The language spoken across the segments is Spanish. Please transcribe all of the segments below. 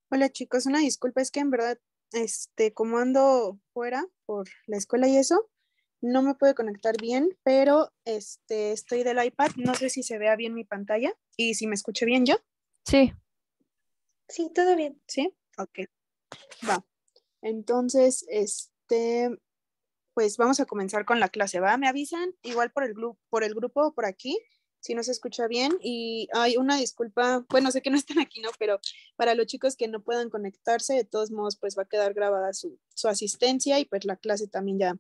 Hola chicos, una disculpa, es que en verdad, como ando fuera por la escuela y eso, no me puedo conectar bien, pero estoy del iPad, no sé si se vea bien mi pantalla y si me escucho bien yo. Sí. Sí, todo bien. ¿Sí? Ok, va. Entonces, pues vamos a comenzar con la clase, ¿va? Me avisan igual por el grupo o por aquí, si no se escucha bien. Y hay una disculpa, bueno, sé que no están aquí, ¿no? Pero para los chicos que no puedan conectarse, de todos modos, pues va a quedar grabada su asistencia y pues la clase también ya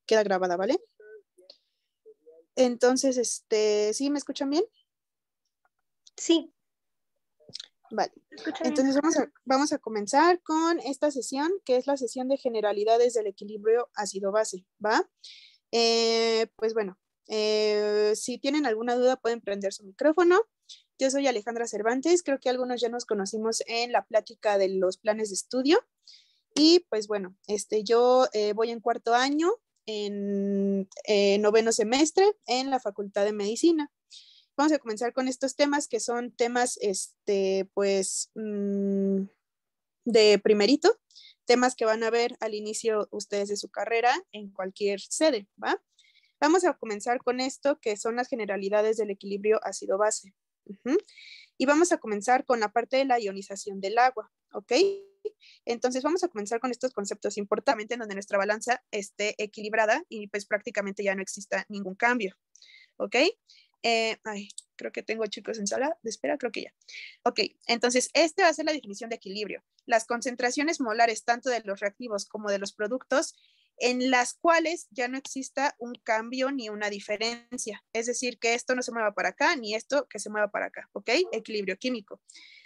queda grabada, ¿vale? Entonces, ¿sí me escuchan bien? Sí. Vale, entonces vamos a comenzar con esta sesión, que es la sesión de generalidades del equilibrio ácido-base, ¿va? Pues bueno, si tienen alguna duda pueden prender su micrófono. Yo soy Alejandra Cervantes, creo que algunos ya nos conocimos en la plática de los planes de estudio. Y pues bueno, yo voy en cuarto año, en noveno semestre en la Facultad de Medicina. Vamos a comenzar con estos temas que son temas, pues, de primerito, temas que van a ver al inicio ustedes de su carrera en cualquier sede, ¿va? Vamos a comenzar con esto que son las generalidades del equilibrio ácido-base. Y vamos a comenzar con la parte de la ionización del agua, ¿ok? Entonces vamos a comenzar con estos conceptos importantes en donde nuestra balanza esté equilibrada y pues prácticamente ya no exista ningún cambio, ¿ok? Creo que tengo chicos en sala de espera, creo que ya. Ok, entonces va a ser la definición de equilibrio. Las concentraciones molares tanto de los reactivos como de los productos en las cuales ya no exista un cambio ni una diferencia. Es decir, que esto no se mueva para acá ni esto que se mueva para acá, ¿ok? Equilibrio químico.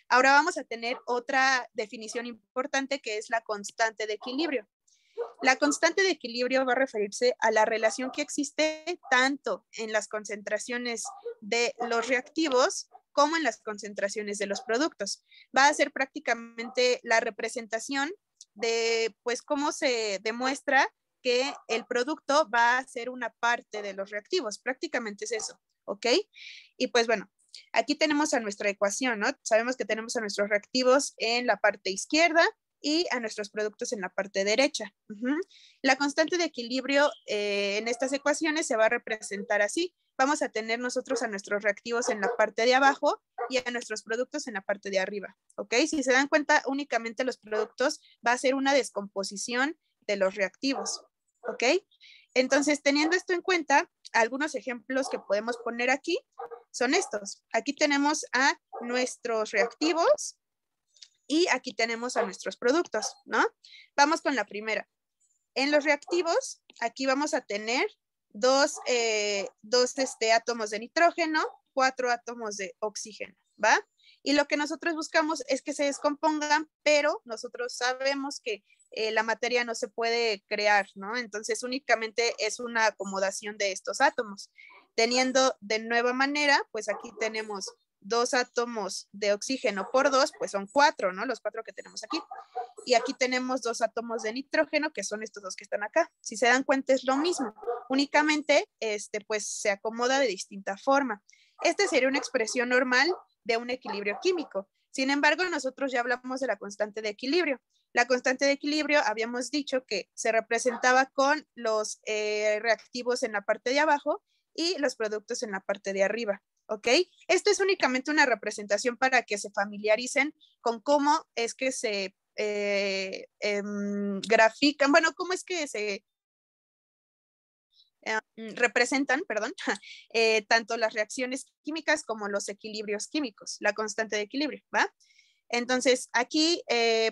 Ahora vamos a tener otra definición importante que es la constante de equilibrio. La constante de equilibrio va a referirse a la relación que existe tanto en las concentraciones de los reactivos como en las concentraciones de los productos. Va a ser prácticamente la representación de, pues, cómo se demuestra que el producto va a ser una parte de los reactivos. Prácticamente es eso, ¿ok? Y pues bueno, aquí tenemos a nuestra ecuación, ¿no? Sabemos que tenemos a nuestros reactivos en la parte izquierda y a nuestros productos en la parte derecha. La constante de equilibrio en estas ecuaciones se va a representar así. Vamos a tener nosotros a nuestros reactivos en la parte de abajo y a nuestros productos en la parte de arriba, ¿ok? Si se dan cuenta, únicamente los productos va a ser una descomposición de los reactivos, ¿ok? Entonces, teniendo esto en cuenta, algunos ejemplos que podemos poner aquí son estos. Aquí tenemos a nuestros reactivos y aquí tenemos a nuestros productos, ¿no? Vamos con la primera. En los reactivos, aquí vamos a tener dos átomos de nitrógeno, 4 átomos de oxígeno, ¿va? Y lo que nosotros buscamos es que se descompongan, pero nosotros sabemos que la materia no se puede crear, ¿no? Entonces únicamente es una acomodación de estos átomos. Teniendo de nueva manera, pues aquí tenemos 2 átomos de oxígeno por 2, pues son 4, ¿no? Los 4 que tenemos aquí. Y aquí tenemos 2 átomos de nitrógeno, que son estos dos que están acá. Si se dan cuenta es lo mismo, únicamente pues se acomoda de distinta forma. Esta sería una expresión normal de un equilibrio químico. Sin embargo, nosotros ya hablamos de la constante de equilibrio. La constante de equilibrio habíamos dicho que se representaba con los reactivos en la parte de abajo y los productos en la parte de arriba. ¿Ok? Esto es únicamente una representación para que se familiaricen con cómo es que se grafican, bueno, cómo es que se representan, perdón, tanto las reacciones químicas como los equilibrios químicos, la constante de equilibrio, ¿va? Entonces, aquí,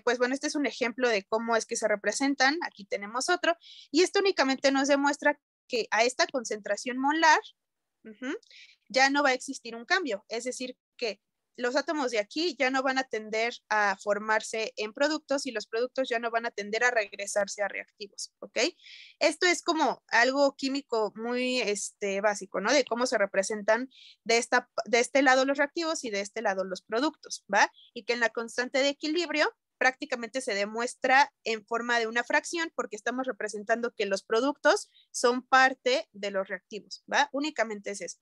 pues bueno, este es un ejemplo de cómo es que se representan. Aquí tenemos otro. Y esto únicamente nos demuestra que a esta concentración molar ya no va a existir un cambio. Es decir, que los átomos de aquí ya no van a tender a formarse en productos y los productos ya no van a tender a regresarse a reactivos, ¿ok? Esto es como algo químico muy básico, ¿no? De cómo se representan de este lado los reactivos y de este lado los productos, ¿va? Y que en la constante de equilibrio prácticamente se demuestra en forma de una fracción porque estamos representando que los productos son parte de los reactivos, ¿va? Únicamente es eso.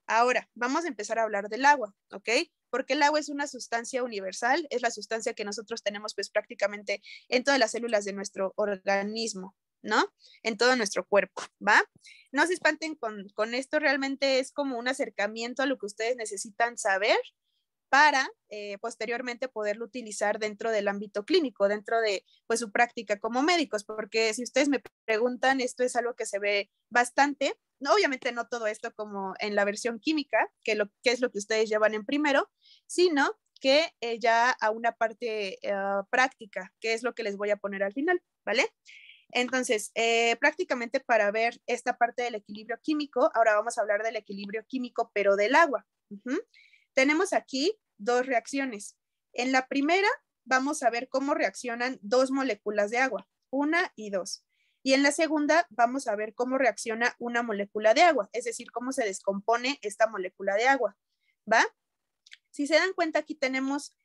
Ahora, vamos a empezar a hablar del agua, ¿ok? Porque el agua es una sustancia universal, es la sustancia que nosotros tenemos pues prácticamente en todas las células de nuestro organismo, ¿no? En todo nuestro cuerpo, ¿va? No se espanten con esto, realmente es como un acercamiento a lo que ustedes necesitan saber para posteriormente poderlo utilizar dentro del ámbito clínico, dentro de pues, su práctica como médicos, porque si ustedes me preguntan, esto es algo que se ve bastante, no, obviamente no todo esto como en la versión química, que es lo que ustedes llevan en primero, sino que ya a una parte práctica, que es lo que les voy a poner al final, ¿vale? Entonces, prácticamente para ver esta parte del equilibrio químico, ahora vamos a hablar del equilibrio químico, pero del agua. Tenemos aquí dos reacciones. En la primera, vamos a ver cómo reaccionan dos moléculas de agua, 1 y 2. Y en la segunda, vamos a ver cómo reacciona una molécula de agua, es decir, cómo se descompone esta molécula de agua, ¿va? Si se dan cuenta, aquí tenemos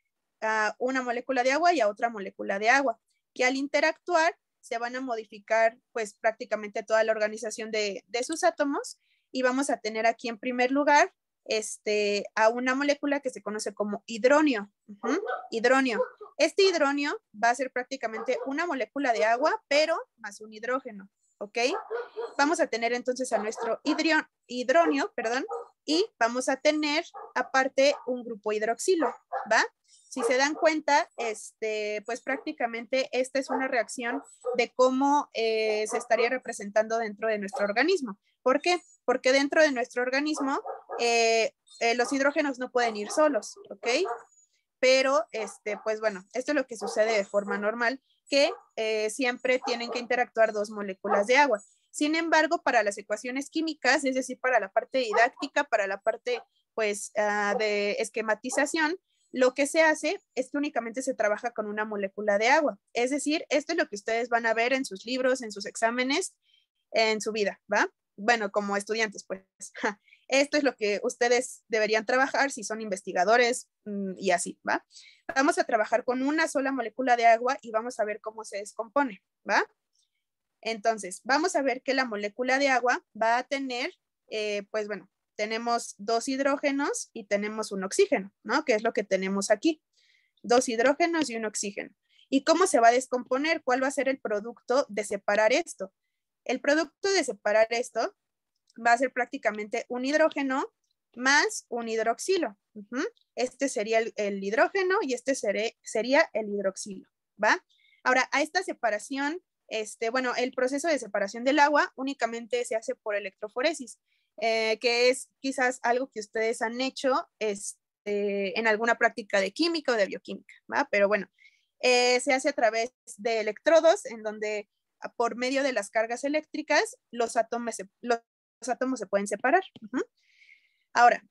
a una molécula de agua y a otra molécula de agua, que al interactuar se van a modificar pues prácticamente toda la organización de sus átomos y vamos a tener aquí en primer lugar a una molécula que se conoce como hidronio. Hidronio. Este hidronio va a ser prácticamente una molécula de agua, pero más un hidrógeno, ¿ok? Vamos a tener entonces a nuestro hidronio, perdón, y vamos a tener aparte un grupo hidroxilo, ¿va? Si se dan cuenta, pues prácticamente esta es una reacción de cómo se estaría representando dentro de nuestro organismo. ¿Por qué? Porque dentro de nuestro organismo los hidrógenos no pueden ir solos, ¿ok? Pero, pues bueno, esto es lo que sucede de forma normal, que siempre tienen que interactuar dos moléculas de agua. Sin embargo, para las ecuaciones químicas, es decir, para la parte didáctica, para la parte, pues, de esquematización, lo que se hace es que únicamente se trabaja con una molécula de agua. Es decir, esto es lo que ustedes van a ver en sus libros, en sus exámenes, en su vida, ¿va? Bueno, como estudiantes, pues. Esto es lo que ustedes deberían trabajar si son investigadores y así, ¿va? Vamos a trabajar con una sola molécula de agua y vamos a ver cómo se descompone, ¿va? Entonces, vamos a ver que la molécula de agua va a tener, pues bueno, tenemos dos hidrógenos y tenemos un oxígeno, ¿no? Que es lo que tenemos aquí. Dos hidrógenos y un oxígeno. ¿Y cómo se va a descomponer? ¿Cuál va a ser el producto de separar esto? El producto de separar esto va a ser prácticamente un hidrógeno más un hidroxilo. Este sería el hidrógeno y este sería el hidroxilo, ¿va? Ahora, a esta separación, bueno, el proceso de separación del agua únicamente se hace por electroforesis, que es quizás algo que ustedes han hecho en alguna práctica de química o de bioquímica, ¿va? Pero bueno, se hace a través de electrodos en donde por medio de las cargas eléctricas los átomos se pueden separar. Ahora,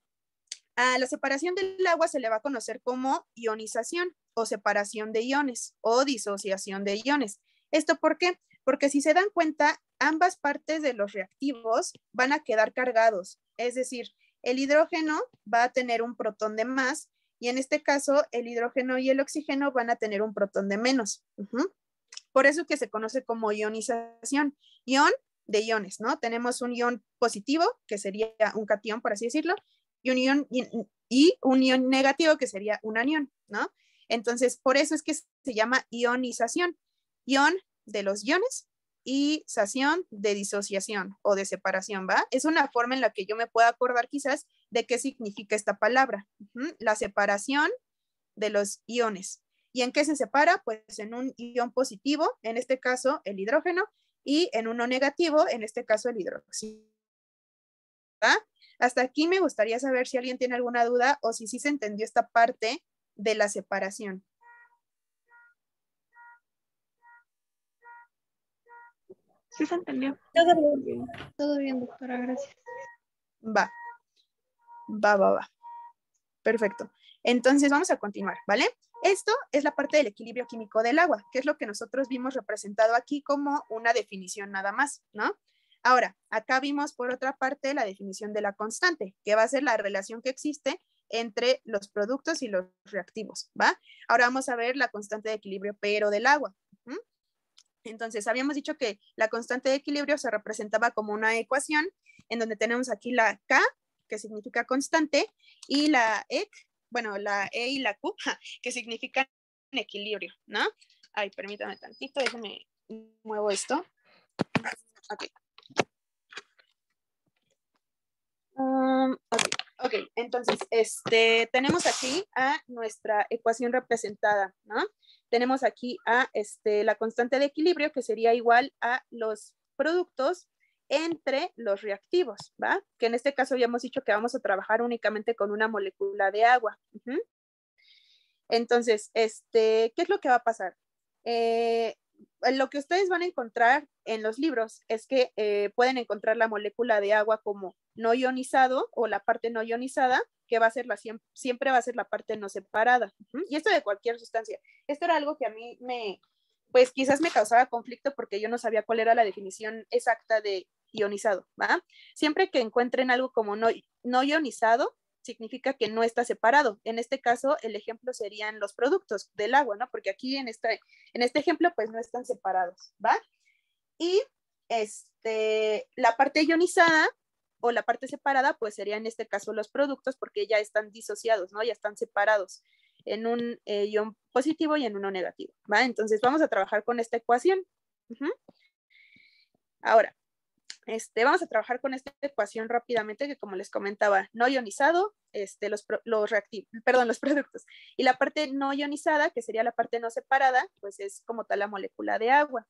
a la separación del agua se le va a conocer como ionización o separación de iones o disociación de iones. ¿Esto por qué? Porque si se dan cuenta, ambas partes de los reactivos van a quedar cargados. Es decir, el hidrógeno va a tener un protón de más y en este caso el hidrógeno y el oxígeno van a tener un protón de menos. Por eso que se conoce como ionización. Ion de iones, ¿no? Tenemos un ion positivo, que sería un catión, por así decirlo, y un ion negativo, que sería un anión, ¿no? Entonces, por eso es que se llama ionización. Ion de los iones y sación de disociación o de separación, ¿va? Es una forma en la que yo me puedo acordar quizás de qué significa esta palabra. La separación de los iones. ¿Y en qué se separa? Pues en un ion positivo, en este caso el hidrógeno, y en uno negativo, en este caso el hidróxido. Hasta aquí me gustaría saber si alguien tiene alguna duda o si sí se entendió esta parte de la separación. Sí se entendió. Todo bien, doctora, gracias. Va. Perfecto. Entonces vamos a continuar, ¿vale? Esto es la parte del equilibrio químico del agua, que es lo que nosotros vimos representado aquí como una definición nada más, ¿no? Ahora, acá vimos por otra parte la definición de la constante, que va a ser la relación que existe entre los productos y los reactivos, ¿va? Ahora vamos a ver la constante de equilibrio, pero del agua. Entonces, habíamos dicho que la constante de equilibrio se representaba como una ecuación en donde tenemos aquí la K, que significa constante, y la E, bueno, la E y la Q, que significan equilibrio, ¿no? Ay, permítame tantito, déjame muevo esto. Ok. Ok, entonces, tenemos aquí a nuestra ecuación representada, ¿no? Tenemos aquí a la constante de equilibrio, que sería igual a los productos entre los reactivos, ¿va? Que en este caso habíamos dicho que vamos a trabajar únicamente con una molécula de agua. Entonces, ¿qué es lo que va a pasar? Lo que ustedes van a encontrar en los libros es que pueden encontrar la molécula de agua como no ionizado o la parte no ionizada, que va a ser siempre va a ser la parte no separada. Y esto de cualquier sustancia. Esto era algo que a mí pues quizás me causaba conflicto porque yo no sabía cuál era la definición exacta de ionizado, ¿va? Siempre que encuentren algo como no ionizado, significa que no está separado. En este caso, el ejemplo serían los productos del agua, ¿no? Porque aquí en este ejemplo, pues no están separados, ¿va? Y la parte ionizada o la parte separada, pues sería en este caso los productos, porque ya están disociados, ¿no? Ya están separados en un ion positivo y en uno negativo, ¿va? Entonces vamos a trabajar con esta ecuación. Ahora, vamos a trabajar con esta ecuación rápidamente, que como les comentaba, no ionizado, los productos. Y la parte no ionizada, que sería la parte no separada, pues es como tal la molécula de agua.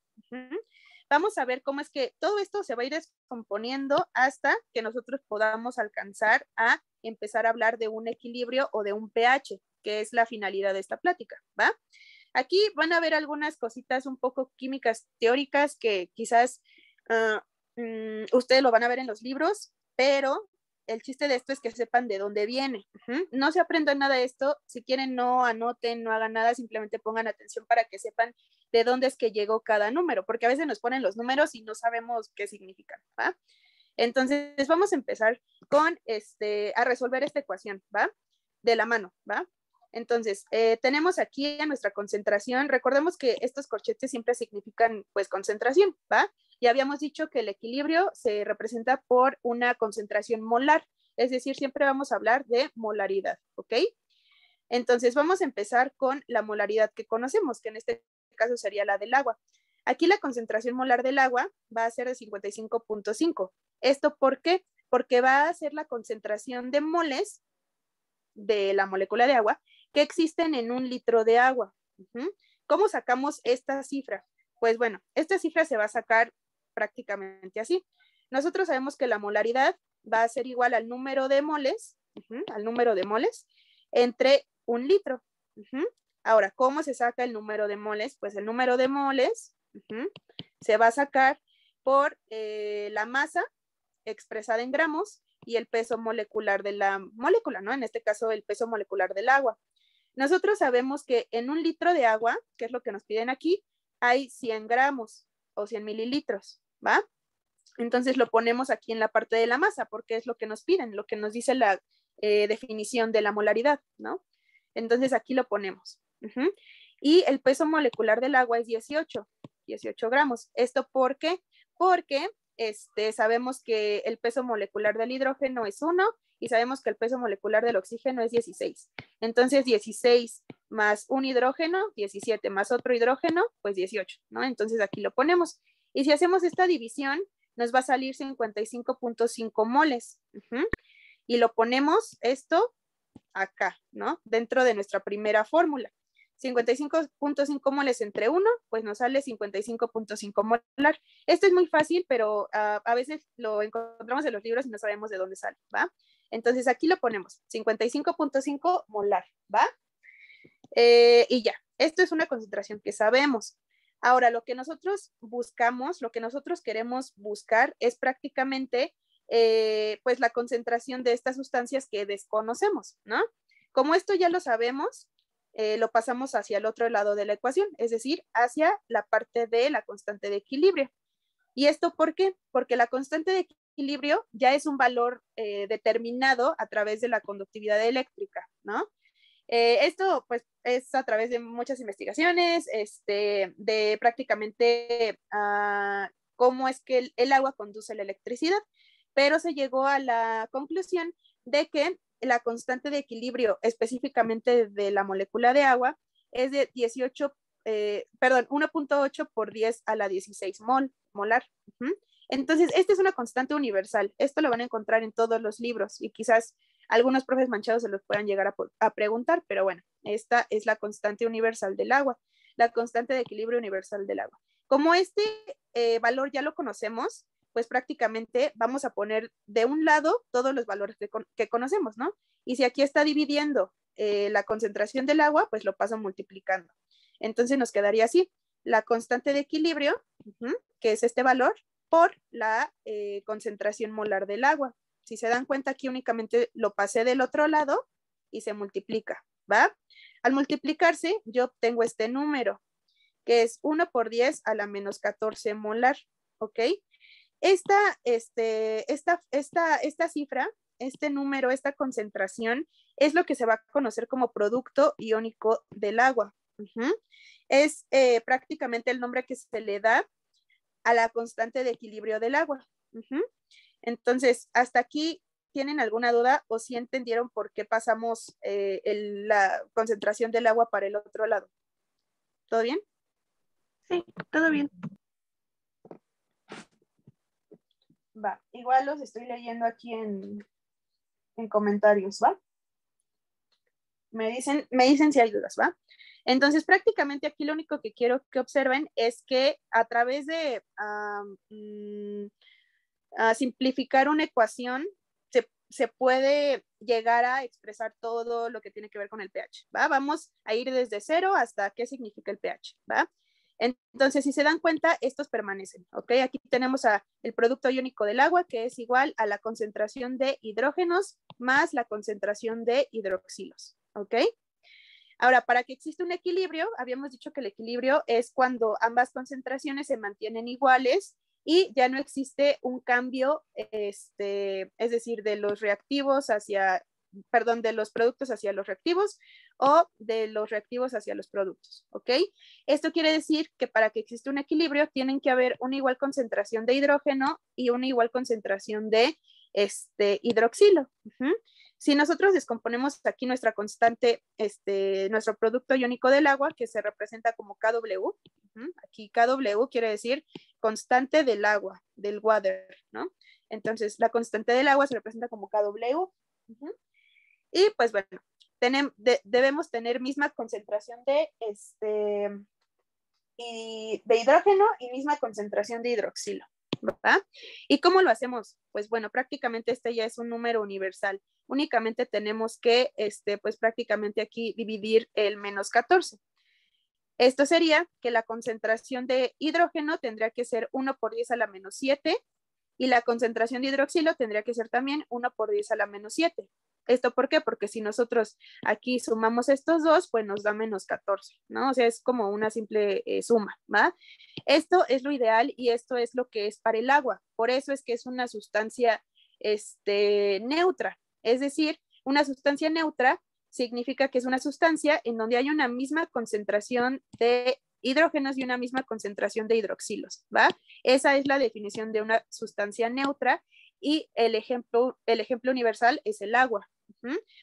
Vamos a ver cómo es que todo esto se va a ir descomponiendo hasta que nosotros podamos alcanzar a empezar a hablar de un equilibrio o de un pH, que es la finalidad de esta plática, ¿va? Aquí van a ver algunas cositas un poco químicas teóricas que quizás ustedes lo van a ver en los libros, pero el chiste de esto es que sepan de dónde viene. No se aprendan nada de esto. Si quieren, no anoten, no hagan nada, simplemente pongan atención para que sepan de dónde es que llegó cada número, porque a veces nos ponen los números y no sabemos qué significan, ¿va? Entonces, vamos a empezar con a resolver esta ecuación, ¿va? De la mano, ¿va? Entonces, tenemos aquí a nuestra concentración. Recordemos que estos corchetes siempre significan, pues, concentración, ¿va? Y habíamos dicho que el equilibrio se representa por una concentración molar, es decir, siempre vamos a hablar de molaridad, ¿ok? Entonces, vamos a empezar con la molaridad que conocemos, que en este caso sería la del agua. Aquí la concentración molar del agua va a ser de 55.5. ¿Esto por qué? Porque va a ser la concentración de moles de la molécula de agua que existen en 1 litro de agua. ¿Cómo sacamos esta cifra? Pues bueno, esta cifra se va a sacar prácticamente así. Nosotros sabemos que la molaridad va a ser igual al número de moles, entre 1 litro. Ahora, ¿cómo se saca el número de moles? Pues el número de moles se va a sacar por la masa expresada en gramos y el peso molecular de la molécula, ¿no? En este caso, el peso molecular del agua. Nosotros sabemos que en 1 litro de agua, que es lo que nos piden aquí, hay 100 gramos o 100 mililitros, ¿va? Entonces lo ponemos aquí en la parte de la masa, porque es lo que nos piden, lo que nos dice la definición de la molaridad, ¿no? Entonces aquí lo ponemos. Y el peso molecular del agua es 18 gramos. ¿Esto por qué? Porque sabemos que el peso molecular del hidrógeno es 1 y sabemos que el peso molecular del oxígeno es 16. Entonces 16 más un hidrógeno, 17 más otro hidrógeno, pues 18, ¿no? Entonces aquí lo ponemos. Y si hacemos esta división, nos va a salir 55.5 moles. Y lo ponemos esto acá, ¿no? Dentro de nuestra primera fórmula. 55.5 moles entre 1, pues nos sale 55.5 molar. Esto es muy fácil, pero a veces lo encontramos en los libros y no sabemos de dónde sale, ¿va? Entonces aquí lo ponemos, 55.5 molar, ¿va? Y ya, esto es una concentración que sabemos. Ahora, lo que nosotros buscamos, lo que nosotros queremos buscar es prácticamente pues la concentración de estas sustancias que desconocemos, ¿no? Como esto ya lo sabemos, lo pasamos hacia el otro lado de la ecuación, es decir, hacia la parte de la constante de equilibrio. ¿Y esto por qué? Porque la constante de equilibrio ya es un valor determinado a través de la conductividad eléctrica, ¿no? Esto pues es a través de muchas investigaciones, de prácticamente cómo es que el agua conduce la electricidad, pero se llegó a la conclusión de que la constante de equilibrio específicamente de la molécula de agua es de 1.8 por 10 a la 16 molar. Entonces, esta es una constante universal. Esto lo van a encontrar en todos los libros y quizás algunos profes manchados se los puedan llegar a preguntar, pero bueno, esta es la constante universal del agua, la constante de equilibrio universal del agua. Como este valor ya lo conocemos, pues prácticamente vamos a poner de un lado todos los valores que conocemos, ¿no? Y si aquí está dividiendo la concentración del agua, pues lo paso multiplicando. Entonces nos quedaría así, la constante de equilibrio, que es este valor, por la concentración molar del agua. Si se dan cuenta, aquí únicamente lo pasé del otro lado y se multiplica, ¿va? Al multiplicarse, yo obtengo este número, que es 1 por 10 a la menos 14 molar, ¿ok? Esta cifra, este número, esta concentración, es lo que se va a conocer como producto iónico del agua. Es prácticamente el nombre que se le da a la constante de equilibrio del agua. Entonces, hasta aquí, ¿tienen alguna duda o si entendieron por qué pasamos la concentración del agua para el otro lado? ¿Todo bien? Sí, todo bien. Va, igual los estoy leyendo aquí en comentarios, ¿va? Me dicen si hay dudas, ¿va? Entonces, prácticamente aquí lo único que quiero que observen es que a través de simplificar una ecuación, se puede llegar a expresar todo lo que tiene que ver con el pH, ¿va? Vamos a ir desde cero hasta qué significa el pH, ¿va? Entonces, si se dan cuenta, estos permanecen, ¿ok? Aquí tenemos el producto iónico del agua, que es igual a la concentración de hidrógenos más la concentración de hidroxilos, ¿ok? Ahora, para que exista un equilibrio, habíamos dicho que el equilibrio es cuando ambas concentraciones se mantienen iguales y ya no existe un cambio, es decir, de los productos hacia los reactivos o de los reactivos hacia los productos, ¿ok? Esto quiere decir que para que exista un equilibrio tienen que haber una igual concentración de hidrógeno y una igual concentración de hidroxilo. Si nosotros descomponemos aquí nuestra constante, nuestro producto iónico del agua, que se representa como KW, aquí KW quiere decir constante del agua, del water, ¿no? Entonces, la constante del agua se representa como KW. Y pues bueno, debemos tener misma concentración de hidrógeno y misma concentración de hidroxilo, ¿verdad? ¿Y cómo lo hacemos? Pues bueno, prácticamente este ya es un número universal. Únicamente tenemos que, pues prácticamente aquí dividir el menos 14. Esto sería que la concentración de hidrógeno tendría que ser 1 por 10 a la menos 7 y la concentración de hidroxilo tendría que ser también 1 por 10 a la menos 7. ¿Esto por qué? Porque si nosotros aquí sumamos estos dos, pues nos da menos 14, ¿no? O sea, es como una simple suma, ¿va? Esto es lo ideal y esto es lo que es para el agua. Por eso es que es una sustancia neutra. Es decir, una sustancia neutra significa que es una sustancia en donde hay una misma concentración de hidrógenos y una misma concentración de hidroxilos, ¿va? Esa es la definición de una sustancia neutra y el ejemplo universal es el agua.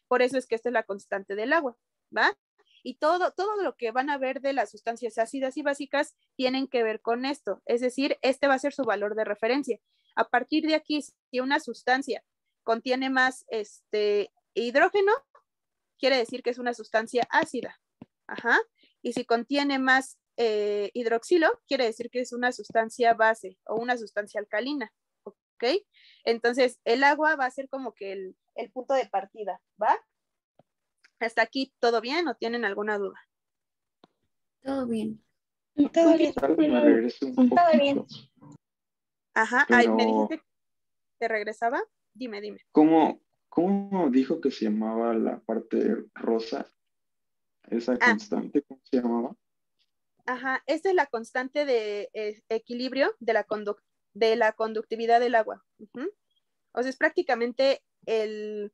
Por eso es que esta es la constante del agua, ¿va? Y todo lo que van a ver de las sustancias ácidas y básicas tienen que ver con esto, es decir, este va a ser su valor de referencia. A partir de aquí, si una sustancia contiene más hidrógeno, quiere decir que es una sustancia ácida. Ajá. Y si contiene más hidroxilo, quiere decir que es una sustancia base o una sustancia alcalina. ¿Ok? Entonces, el agua va a ser como que el punto de partida, ¿va? ¿Hasta aquí todo bien o tienen alguna duda? Todo bien. Todo bien. Me regreso un Todo bien. poquito. Ajá. Pero, Ay, ¿me dijiste que te regresaba? Dime. ¿cómo ¿Cómo dijo que se llamaba la parte rosa? Esa constante, ¿cómo se llamaba? Ajá, esta es la constante de equilibrio de la conductividad del agua. O sea, es prácticamente el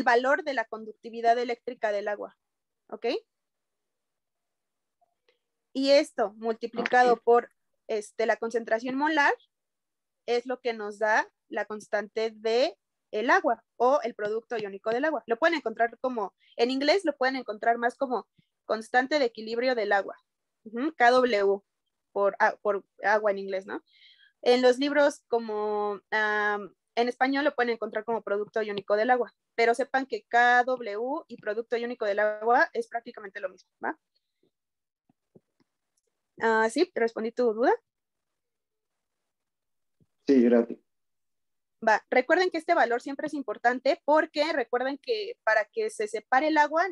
valor de la conductividad eléctrica del agua. ¿Ok? Y esto multiplicado por la concentración molar es lo que nos da la constante de el agua o el producto iónico del agua. Lo pueden encontrar como, en inglés lo pueden encontrar más como constante de equilibrio del agua, KW, por agua en inglés, ¿no? En los libros como en español lo pueden encontrar como producto iónico del agua, pero sepan que KW y producto iónico del agua es prácticamente lo mismo, ¿va? ¿Sí? ¿Respondí tu duda? Sí, gracias. Va, recuerden que este valor siempre es importante porque recuerden que para que se separe el agua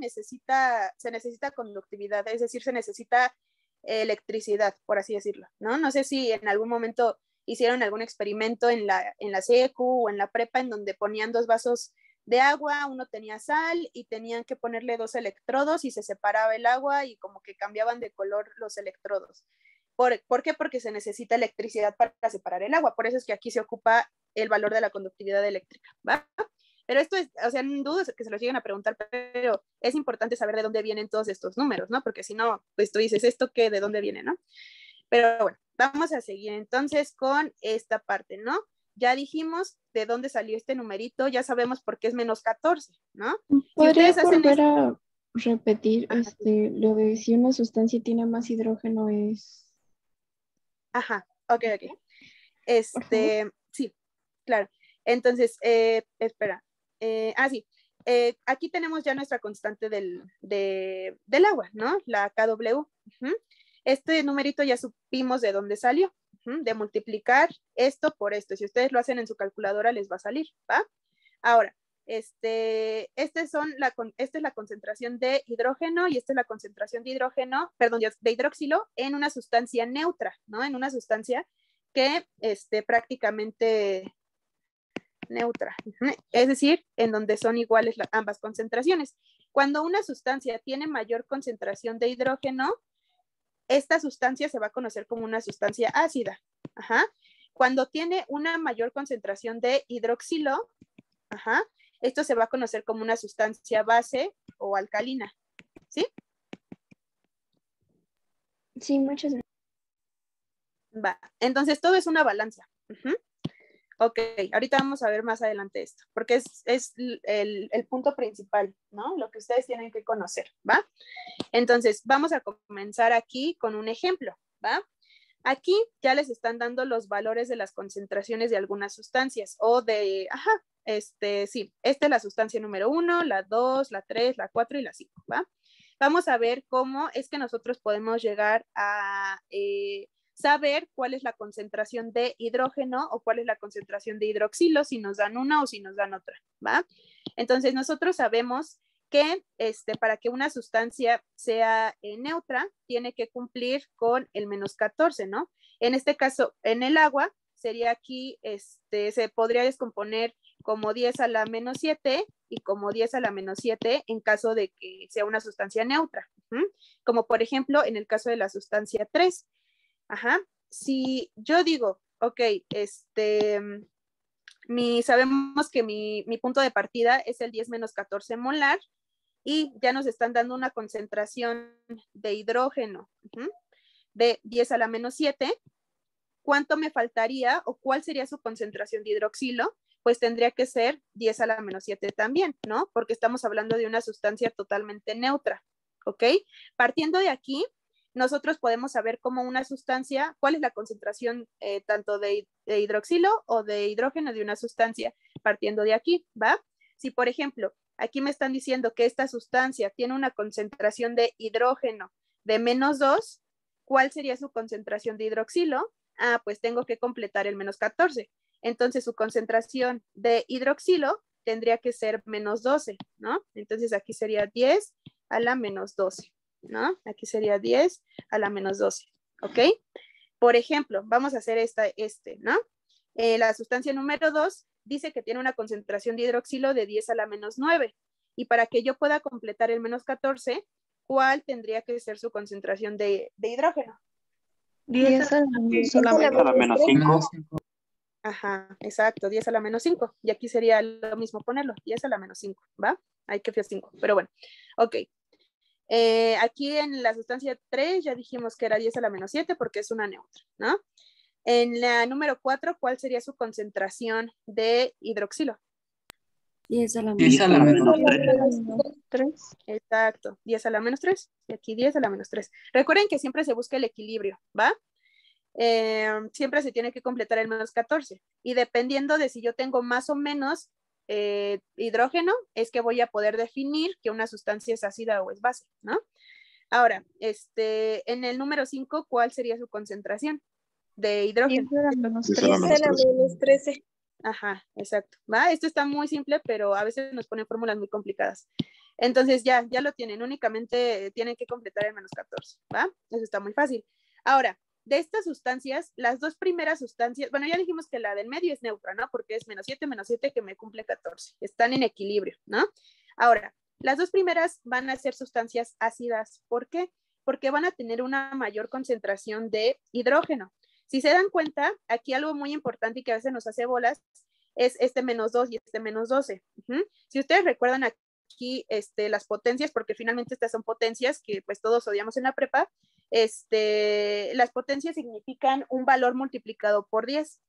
se necesita conductividad, es decir, se necesita electricidad, por así decirlo, ¿no? No sé si en algún momento hicieron algún experimento en la secu o en la prepa en donde ponían 2 vasos de agua, uno tenía sal y tenían que ponerle 2 electrodos y se separaba el agua y como que cambiaban de color los electrodos. ¿Por qué? Porque se necesita electricidad para separar el agua. Por eso es que aquí se ocupa el valor de la conductividad eléctrica, ¿va? Pero esto es, o sea, no dudo que se los lleguen a preguntar, pero es importante saber de dónde vienen todos estos números, ¿no? Porque si no, pues tú dices, ¿esto qué? ¿De dónde viene, no? Pero bueno, vamos a seguir entonces con esta parte, ¿no? Ya dijimos de dónde salió este numerito, ya sabemos por qué es menos 14, ¿no? ¿Podría Si ustedes volver a repetir lo de si una sustancia tiene más hidrógeno es... Ajá, ok. Sí, claro. Entonces, espera. Sí. Aquí tenemos ya nuestra constante del agua, ¿no? La KW. Este numerito ya supimos de dónde salió, de multiplicar esto por esto. Si ustedes lo hacen en su calculadora, les va a salir, ¿va? Ahora, esta es la concentración de hidrógeno y esta es la concentración de de hidroxilo en una sustancia neutra, ¿no? En una sustancia que prácticamente neutra, es decir, en donde son iguales ambas concentraciones. Cuando una sustancia tiene mayor concentración de hidrógeno, esta sustancia se va a conocer como una sustancia ácida. Cuando tiene una mayor concentración de hidroxilo, esto se va a conocer como una sustancia base o alcalina. ¿Sí? Sí, muchas gracias. Va. Entonces, todo es una balanza. Ok, ahorita vamos a ver más adelante esto, porque es el punto principal, ¿no? Lo que ustedes tienen que conocer, ¿va? Entonces, vamos a comenzar aquí con un ejemplo, ¿va? Aquí ya les están dando los valores de las concentraciones de algunas sustancias o de, sí, esta es la sustancia número 1, la 2, la 3, la 4 y la 5, ¿va? Vamos a ver cómo es que nosotros podemos llegar a saber cuál es la concentración de hidrógeno o cuál es la concentración de hidroxilo, si nos dan una o si nos dan otra, ¿va? Entonces, nosotros sabemos que para que una sustancia sea neutra, tiene que cumplir con el menos 14, ¿no? En este caso, en el agua, sería aquí, se podría descomponer como 10 a la menos 7 y como 10 a la menos 7 en caso de que sea una sustancia neutra. Como por ejemplo, en el caso de la sustancia 3. Si yo digo, ok, sabemos que mi punto de partida es el 10 menos 14 molar y ya nos están dando una concentración de hidrógeno de 10 a la menos 7. ¿Cuánto me faltaría o cuál sería su concentración de hidroxilo? Pues tendría que ser 10 a la menos 7 también, ¿no? Porque estamos hablando de una sustancia totalmente neutra, ¿ok? Partiendo de aquí, nosotros podemos saber cómo una sustancia, cuál es la concentración tanto de hidroxilo o de hidrógeno de una sustancia, partiendo de aquí, ¿va? Si, por ejemplo, aquí me están diciendo que esta sustancia tiene una concentración de hidrógeno de menos 2, ¿cuál sería su concentración de hidroxilo? Pues tengo que completar el menos 14. Entonces su concentración de hidroxilo tendría que ser menos 12, ¿no? Entonces aquí sería 10 a la menos 12, ¿no? Aquí sería 10 a la menos 12, ¿ok? Por ejemplo, vamos a hacer ¿no? La sustancia número 2 dice que tiene una concentración de hidroxilo de 10 a la menos 9. Y para que yo pueda completar el menos 14, ¿cuál tendría que ser su concentración de hidrógeno? 10 a la menos 5. Ajá, exacto, 10 a la menos 5. Y aquí sería lo mismo ponerlo, 10 a la menos 5, ¿va? Hay que fiar 5, pero bueno, ok. Aquí en la sustancia 3 ya dijimos que era 10 a la menos 7 porque es una neutra, ¿no? En la número 4, ¿cuál sería su concentración de hidroxilo? 10 a la 10 a la menos 3. Exacto, 10 a la menos 3. Y aquí 10 a la menos 3. Recuerden que siempre se busca el equilibrio, ¿va? Siempre se tiene que completar el menos 14. Y dependiendo de si yo tengo más o menos hidrógeno, es que voy a poder definir que una sustancia es ácida o es base, ¿no? Ahora, en el número 5, ¿cuál sería su concentración de hidrógeno? 10 a la menos 10 a la 3. menos 13. Ajá, exacto. ¿Va? Esto está muy simple, pero a veces nos ponen fórmulas muy complicadas. Entonces ya lo tienen, únicamente tienen que completar el menos 14, ¿va? Eso está muy fácil. Ahora, de estas sustancias, las dos primeras sustancias, bueno, ya dijimos que la del medio es neutra, ¿no? Porque es menos 7 que me cumple 14. Están en equilibrio, ¿no? Ahora, las dos primeras van a ser sustancias ácidas. ¿Por qué? Porque van a tener una mayor concentración de hidrógeno. Si se dan cuenta, aquí algo muy importante y que a veces nos hace bolas es este menos 2 y este menos 12. Si ustedes recuerdan aquí las potencias, porque finalmente estas son potencias que pues todos odiamos en la prepa, las potencias significan un valor multiplicado por 10.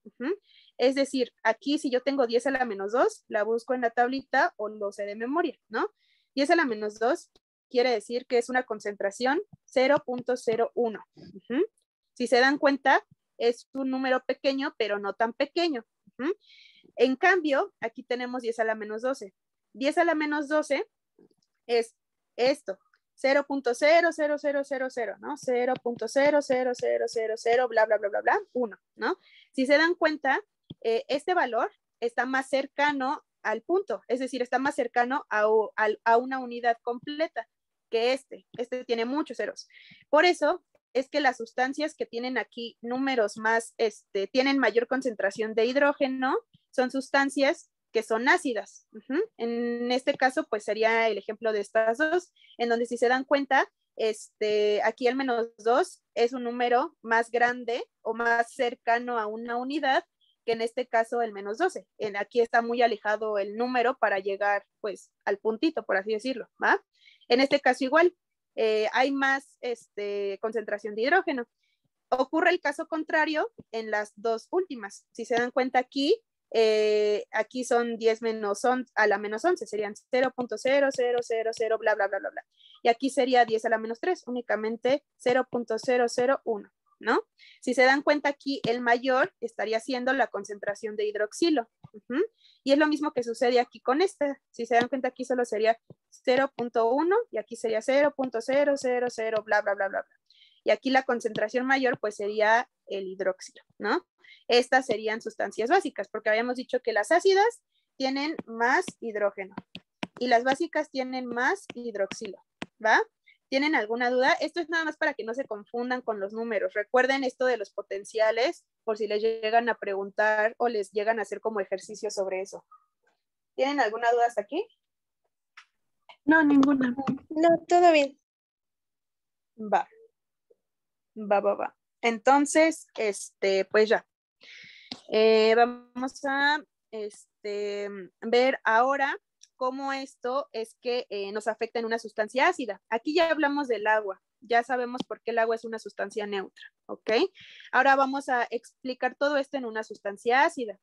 Es decir, aquí si yo tengo 10 a la menos 2, la busco en la tablita o lo sé de memoria, ¿no? 10 a la menos 2 quiere decir que es una concentración 0.01. Si se dan cuenta, es un número pequeño, pero no tan pequeño. En cambio, aquí tenemos 10 a la menos 12. 10 a la menos 12 es esto, 0.00000, ¿no? 0.00000, bla, bla, bla, bla, bla, 1, ¿no? Si se dan cuenta, este valor está más cercano al punto, es decir, está más cercano a una unidad completa que este tiene muchos ceros. Por eso es que las sustancias que tienen aquí números más, tienen mayor concentración de hidrógeno, son sustancias que son ácidas. En este caso, pues sería el ejemplo de estas dos, en donde si se dan cuenta, aquí el menos 2 es un número más grande o más cercano a una unidad que en este caso el menos 12. Aquí está muy alejado el número para llegar pues al puntito, por así decirlo, ¿va? En este caso igual, hay más concentración de hidrógeno. Ocurre el caso contrario en las dos últimas. Si se dan cuenta aquí, aquí son 10 menos 11, a la menos 11, serían 0.0000, bla, bla, bla, bla, bla. Y aquí sería 10 a la menos 3, únicamente 0.001, ¿no? Si se dan cuenta aquí, el mayor estaría siendo la concentración de hidroxilo. Y es lo mismo que sucede aquí con esta. Si se dan cuenta, aquí solo sería 0.1 y aquí sería 0.000, bla, bla, bla, bla, bla. Y aquí la concentración mayor pues sería el hidróxido, ¿no? Estas serían sustancias básicas, porque habíamos dicho que las ácidas tienen más hidrógeno y las básicas tienen más hidroxilo, ¿va? ¿Tienen alguna duda? Esto es nada más para que no se confundan con los números. Recuerden esto de los potenciales, por si les llegan a preguntar o les llegan a hacer como ejercicio sobre eso. ¿Tienen alguna duda hasta aquí? No, ninguna. No, todo bien. Va. Entonces, pues ya. Vamos a ver ahora cómo esto es que nos afecta en una sustancia ácida. Aquí ya hablamos del agua, ya sabemos por qué el agua es una sustancia neutra, ¿ok? Ahora vamos a explicar todo esto en una sustancia ácida.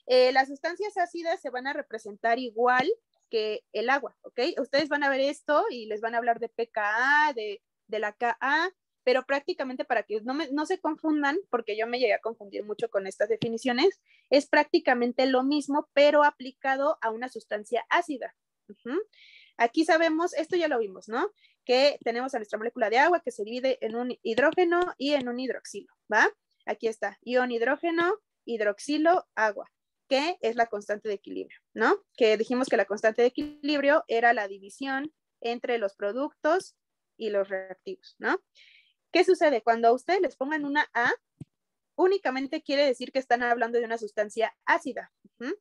Las sustancias ácidas se van a representar igual que el agua, ¿ok? Ustedes van a ver esto y les van a hablar de pKa, de la Ka, pero prácticamente para que no se confundan, porque yo me llegué a confundir mucho con estas definiciones, es prácticamente lo mismo, pero aplicado a una sustancia ácida. Aquí sabemos, esto ya lo vimos, ¿no? Que tenemos a nuestra molécula de agua que se divide en un hidrógeno y en un hidroxilo, ¿va? Aquí está, ion hidrógeno, hidroxilo, agua, que es la constante de equilibrio, ¿no? Que dijimos que la constante de equilibrio era la división entre los productos y los reactivos, ¿no? ¿Qué sucede? Cuando a ustedes les pongan una A, únicamente quiere decir que están hablando de una sustancia ácida. ¿Mm?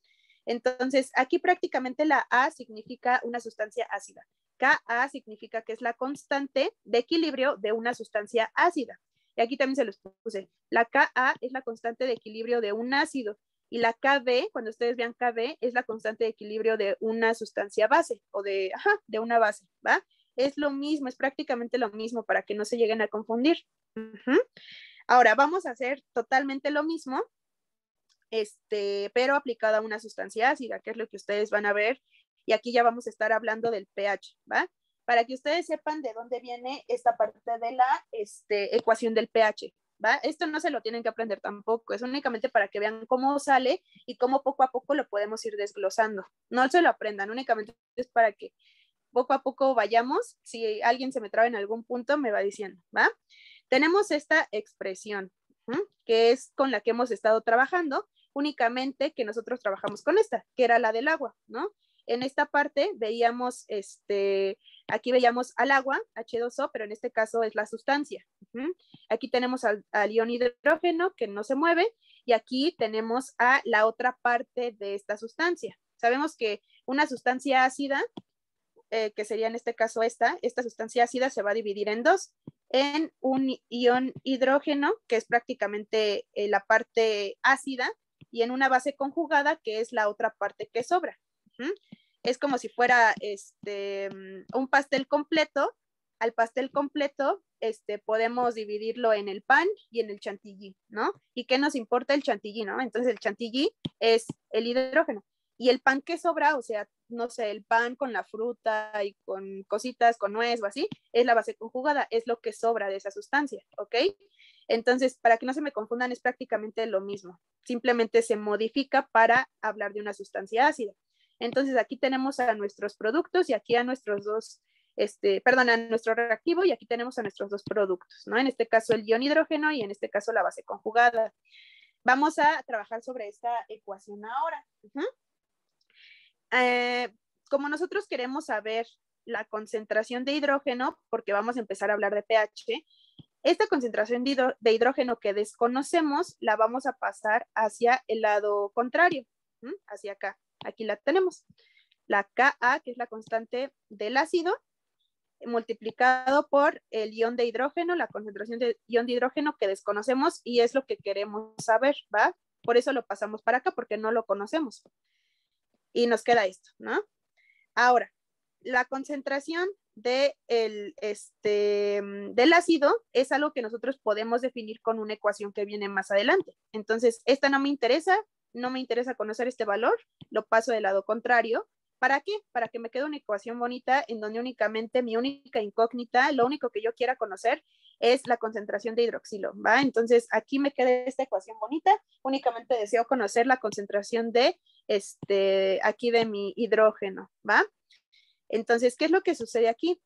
Entonces, aquí prácticamente la A significa una sustancia ácida. Ka significa que es la constante de equilibrio de una sustancia ácida. Y aquí también se los puse. La Ka es la constante de equilibrio de un ácido. Y la Kb, cuando ustedes vean Kb, es la constante de equilibrio de una sustancia base o de una base, ¿va? Es lo mismo, es prácticamente lo mismo para que no se lleguen a confundir. Ahora, vamos a hacer totalmente lo mismo, pero aplicado a una sustancia ácida, que es lo que ustedes van a ver. Y aquí ya vamos a estar hablando del pH, ¿va? Para que ustedes sepan de dónde viene esta parte de la ecuación del pH, ¿va? Esto no se lo tienen que aprender tampoco, es únicamente para que vean cómo sale y cómo poco a poco lo podemos ir desglosando. No se lo aprendan, únicamente es para que poco a poco vayamos. Si alguien se me traba en algún punto, me va diciendo, ¿va? Tenemos esta expresión, que es con la que hemos estado trabajando, únicamente que nosotros trabajamos con esta, que era la del agua, ¿no? En esta parte veíamos, aquí veíamos al agua, H2O, pero en este caso es la sustancia. Aquí tenemos al ion hidrógeno que no se mueve, y aquí tenemos a la otra parte de esta sustancia. Sabemos que una sustancia ácida, que sería en este caso esta sustancia ácida se va a dividir en dos, en un ion hidrógeno, que es prácticamente la parte ácida, y en una base conjugada, que es la otra parte que sobra. Es como si fuera un pastel completo. Al pastel completo podemos dividirlo en el pan y en el chantilly, ¿no? ¿Y qué nos importa el chantilly, no? Entonces el chantilly es el hidrógeno. Y el pan que sobra, o sea, no sé, el pan con la fruta y con cositas, con nuez o así, es la base conjugada, es lo que sobra de esa sustancia, ¿ok? Entonces, para que no se me confundan, es prácticamente lo mismo. Simplemente se modifica para hablar de una sustancia ácida. Entonces, aquí tenemos a nuestros productos y aquí a nuestros dos, a nuestro reactivo, y aquí tenemos a nuestros dos productos, ¿no? En este caso el ion hidrógeno y en este caso la base conjugada. Vamos a trabajar sobre esta ecuación ahora. Como nosotros queremos saber la concentración de hidrógeno, porque vamos a empezar a hablar de pH, esta concentración de hidrógeno que desconocemos la vamos a pasar hacia el lado contrario, hacia acá. Aquí la tenemos. La Ka, que es la constante del ácido, multiplicado por el ion de hidrógeno, la concentración de ion de hidrógeno que desconocemos, y es lo que queremos saber, ¿va? Por eso lo pasamos para acá, porque no lo conocemos. Y nos queda esto, ¿no? Ahora, la concentración del ácido es algo que nosotros podemos definir con una ecuación que viene más adelante. Entonces, esta no me interesa conocer este valor, lo paso del lado contrario. ¿Para qué? Para que me quede una ecuación bonita en donde únicamente mi única incógnita, lo único que yo quiera conocer es la concentración de hidroxilo, ¿va? Entonces, aquí me queda esta ecuación bonita, únicamente deseo conocer la concentración de, aquí de mi hidrógeno, ¿va? Entonces, ¿qué es lo que sucede aquí?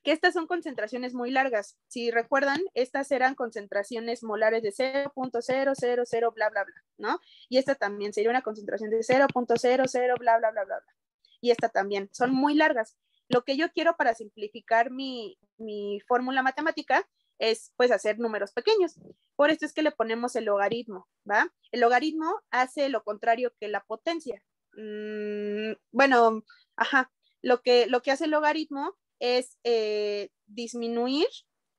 Que estas son concentraciones muy largas. Si recuerdan, estas eran concentraciones molares de 0.000 bla, bla, bla, ¿no? Y esta también sería una concentración de 0.00 bla, bla, bla, bla, bla. Y esta también. Son muy largas. Lo que yo quiero para simplificar mi fórmula matemática es, pues, hacer números pequeños. Por esto es que le ponemos el logaritmo, ¿va? El logaritmo hace lo contrario que la potencia. Bueno, lo que hace el logaritmo es disminuir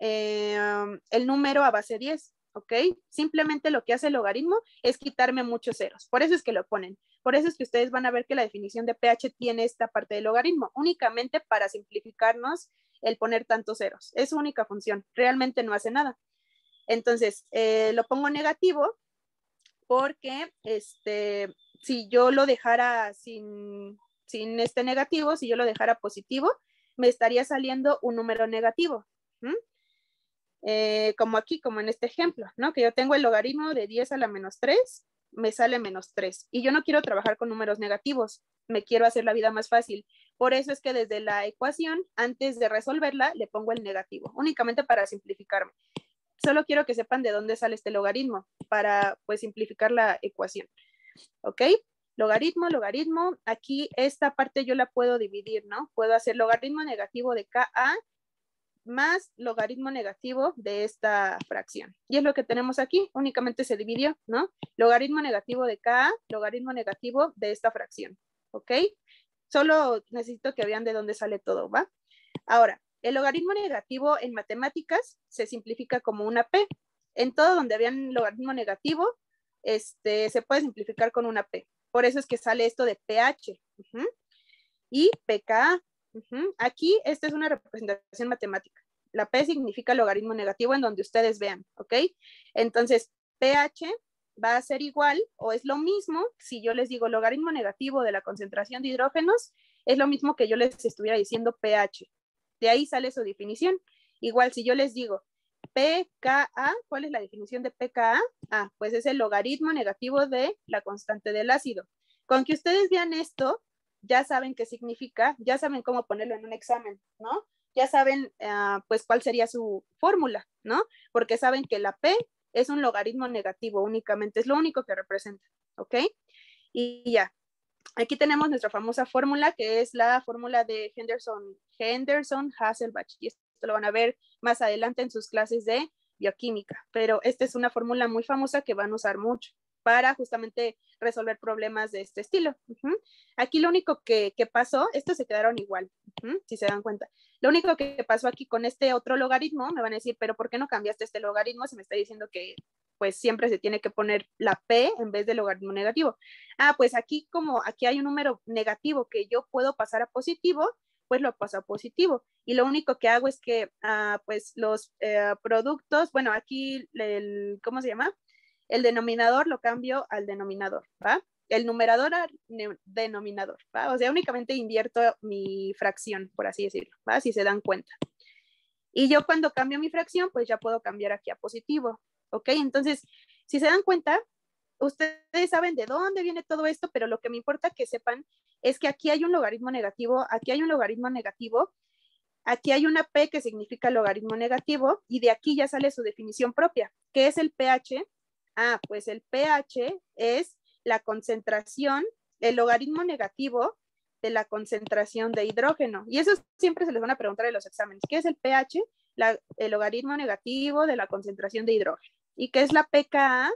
el número a base 10, ¿ok? Simplemente lo que hace el logaritmo es quitarme muchos ceros. Por eso es que lo ponen. Por eso es que ustedes van a ver que la definición de pH tiene esta parte del logaritmo, únicamente para simplificarnos el poner tantos ceros. Es su única función. Realmente no hace nada. Entonces, lo pongo negativo porque si yo lo dejara sin este negativo, si yo lo dejara positivo, me estaría saliendo un número negativo. Como aquí, como en este ejemplo, ¿no? Que yo tengo el logaritmo de 10 a la menos 3, me sale menos 3. Y yo no quiero trabajar con números negativos, me quiero hacer la vida más fácil. Por eso es que desde la ecuación, antes de resolverla, le pongo el negativo, únicamente para simplificarme. Solo quiero que sepan de dónde sale este logaritmo para, pues, simplificar la ecuación. ¿Ok? Logaritmo, logaritmo. Aquí esta parte yo la puedo dividir, ¿no? Puedo hacer logaritmo negativo de Ka más logaritmo negativo de esta fracción. Y es lo que tenemos aquí, únicamente se dividió, ¿no? Logaritmo negativo de Ka, logaritmo negativo de esta fracción, ¿ok? Solo necesito que vean de dónde sale todo, ¿va? Ahora, el logaritmo negativo en matemáticas se simplifica como una P. En todo donde habían logaritmo negativo, se puede simplificar con una P. Por eso es que sale esto de PH. Y PKA. Aquí esta es una representación matemática. La P significa logaritmo negativo en donde ustedes vean, ¿ok? Entonces, PH va a ser igual o es lo mismo si yo les digo logaritmo negativo de la concentración de hidrógenos, es lo mismo que yo les estuviera diciendo pH. De ahí sale su definición. Igual si yo les digo pKa, ¿cuál es la definición de pKa? Ah, pues es el logaritmo negativo de la constante del ácido. Con que ustedes vean esto, ya saben qué significa, ya saben cómo ponerlo en un examen, ¿no? Ya saben, pues, cuál sería su fórmula, ¿no? Porque saben que la P es un logaritmo negativo únicamente, es lo único que representa, ¿ok? Y ya, aquí tenemos nuestra famosa fórmula, que es la fórmula de Henderson-Hasselbalch, y esto lo van a ver más adelante en sus clases de bioquímica, pero esta es una fórmula muy famosa que van a usar mucho para justamente resolver problemas de este estilo. Aquí lo único que pasó, estos se quedaron igual, si se dan cuenta. Lo único que pasó aquí con este otro logaritmo, me van a decir, pero ¿por qué no cambiaste este logaritmo? Se me está diciendo que pues siempre se tiene que poner la P en vez del logaritmo negativo. Ah, pues aquí como aquí hay un número negativo que yo puedo pasar a positivo, pues lo paso a positivo. Y lo único que hago es que pues los productos, bueno, aquí, ¿cómo se llama? El denominador lo cambio al denominador, ¿va? El numerador al denominador, ¿va? O sea, únicamente invierto mi fracción, por así decirlo, ¿va? Si se dan cuenta. Y yo cuando cambio mi fracción, pues ya puedo cambiar aquí a positivo, ¿ok? Entonces, si se dan cuenta, ustedes saben de dónde viene todo esto, pero lo que me importa que sepan es que aquí hay un logaritmo negativo, aquí hay un logaritmo negativo, aquí hay una P que significa logaritmo negativo, y de aquí ya sale su definición propia. ¿Qué es el pH? Ah, pues el pH es la concentración, el logaritmo negativo de la concentración de hidrógeno. Y eso siempre se les van a preguntar en los exámenes. ¿Qué es el pH? El logaritmo negativo de la concentración de hidrógeno. ¿Y qué es la pKa?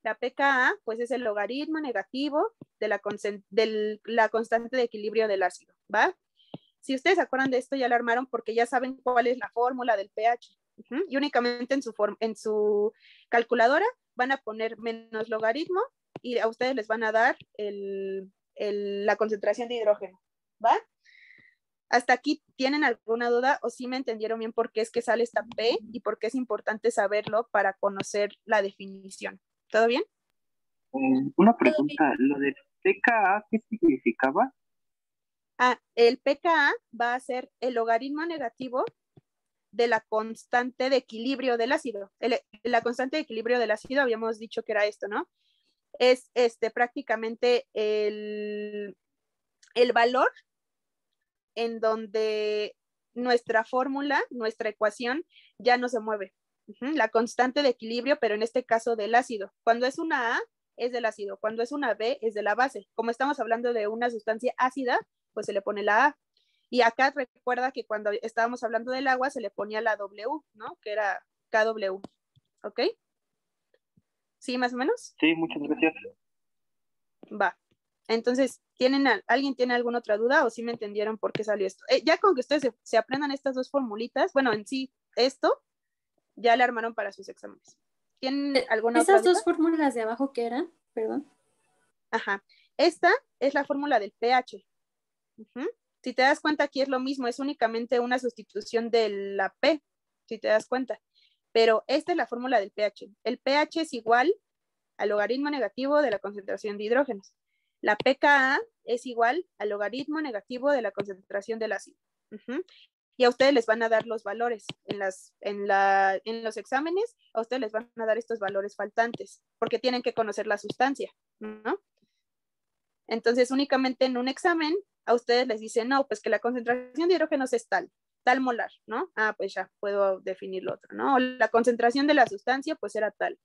La pKa, pues es el logaritmo negativo de la constante de equilibrio del ácido, ¿va? Si ustedes se acuerdan de esto, ya lo armaron porque ya saben cuál es la fórmula del pH. Y únicamente en su calculadora van a poner menos logaritmo y a ustedes les van a dar la concentración de hidrógeno, ¿va? ¿Hasta aquí tienen alguna duda o sí me entendieron bien por qué es que sale esta P y por qué es importante saberlo para conocer la definición? ¿Todo bien? Una pregunta, ¿lo del pKa qué significaba? Ah, el pKa va a ser el logaritmo negativo de la constante de equilibrio del ácido. La constante de equilibrio del ácido, habíamos dicho que era esto, ¿no? Es prácticamente el valor en donde nuestra fórmula, nuestra ecuación ya no se mueve. La constante de equilibrio, pero en este caso del ácido. Cuando es una A, es del ácido. Cuando es una B, es de la base. Como estamos hablando de una sustancia ácida, pues se le pone la A. Y acá recuerda que cuando estábamos hablando del agua, se le ponía la W, ¿no? Que era KW. ¿Ok? ¿Sí, más o menos? Sí, muchas gracias. Va. Entonces, ¿alguien tiene alguna otra duda o sí me entendieron por qué salió esto? Ya con que ustedes se aprendan estas dos formulitas, bueno, en sí, esto, ya le armaron para sus exámenes. ¿Tienen alguna otra duda? ¿Esas dos fórmulas de abajo qué eran? Perdón. Ajá. Esta es la fórmula del pH. Si te das cuenta, aquí es lo mismo, es únicamente una sustitución de la P, si te das cuenta. Pero esta es la fórmula del pH. El pH es igual al logaritmo negativo de la concentración de hidrógenos. La pKa es igual al logaritmo negativo de la concentración del ácido. Y a ustedes les van a dar los valores en los exámenes, a ustedes les van a dar estos valores faltantes, porque tienen que conocer la sustancia, ¿no? Entonces, únicamente en un examen, a ustedes les dicen, no, pues que la concentración de hidrógenos es tal molar, ¿no? Ah, pues ya puedo definir lo otro, ¿no? O la concentración de la sustancia, pues era tal.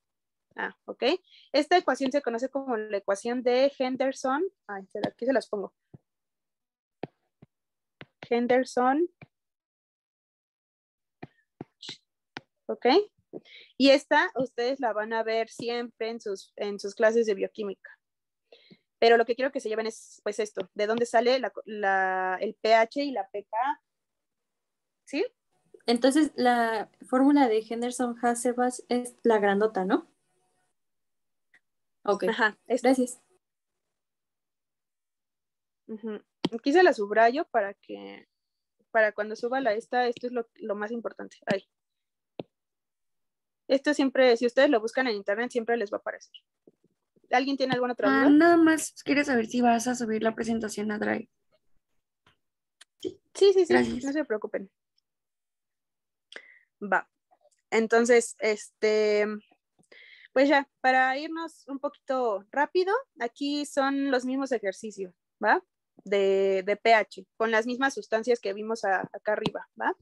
Ah, ok. Esta ecuación se conoce como la ecuación de Henderson. Ay, aquí se las pongo. Henderson ¿ok? Y esta ustedes la van a ver siempre en sus clases de bioquímica. Pero lo que quiero que se lleven es pues esto, de dónde sale el pH y la pK. ¿Sí? Entonces, la fórmula de Henderson-Hasselbalch es la grandota, ¿no? Ok, Ajá, gracias. Aquí se la subrayo para cuando suba esto es lo más importante. Ahí. Esto siempre, si ustedes lo buscan en internet, siempre les va a aparecer. ¿Alguien tiene alguna otra duda? Nada más quiero saber si vas a subir la presentación a Drive. Sí, Gracias. no se preocupen. Va. Entonces, pues ya, para irnos un poquito rápido, aquí son los mismos ejercicios, ¿va? De pH, con las mismas sustancias que vimos acá arriba, ¿va?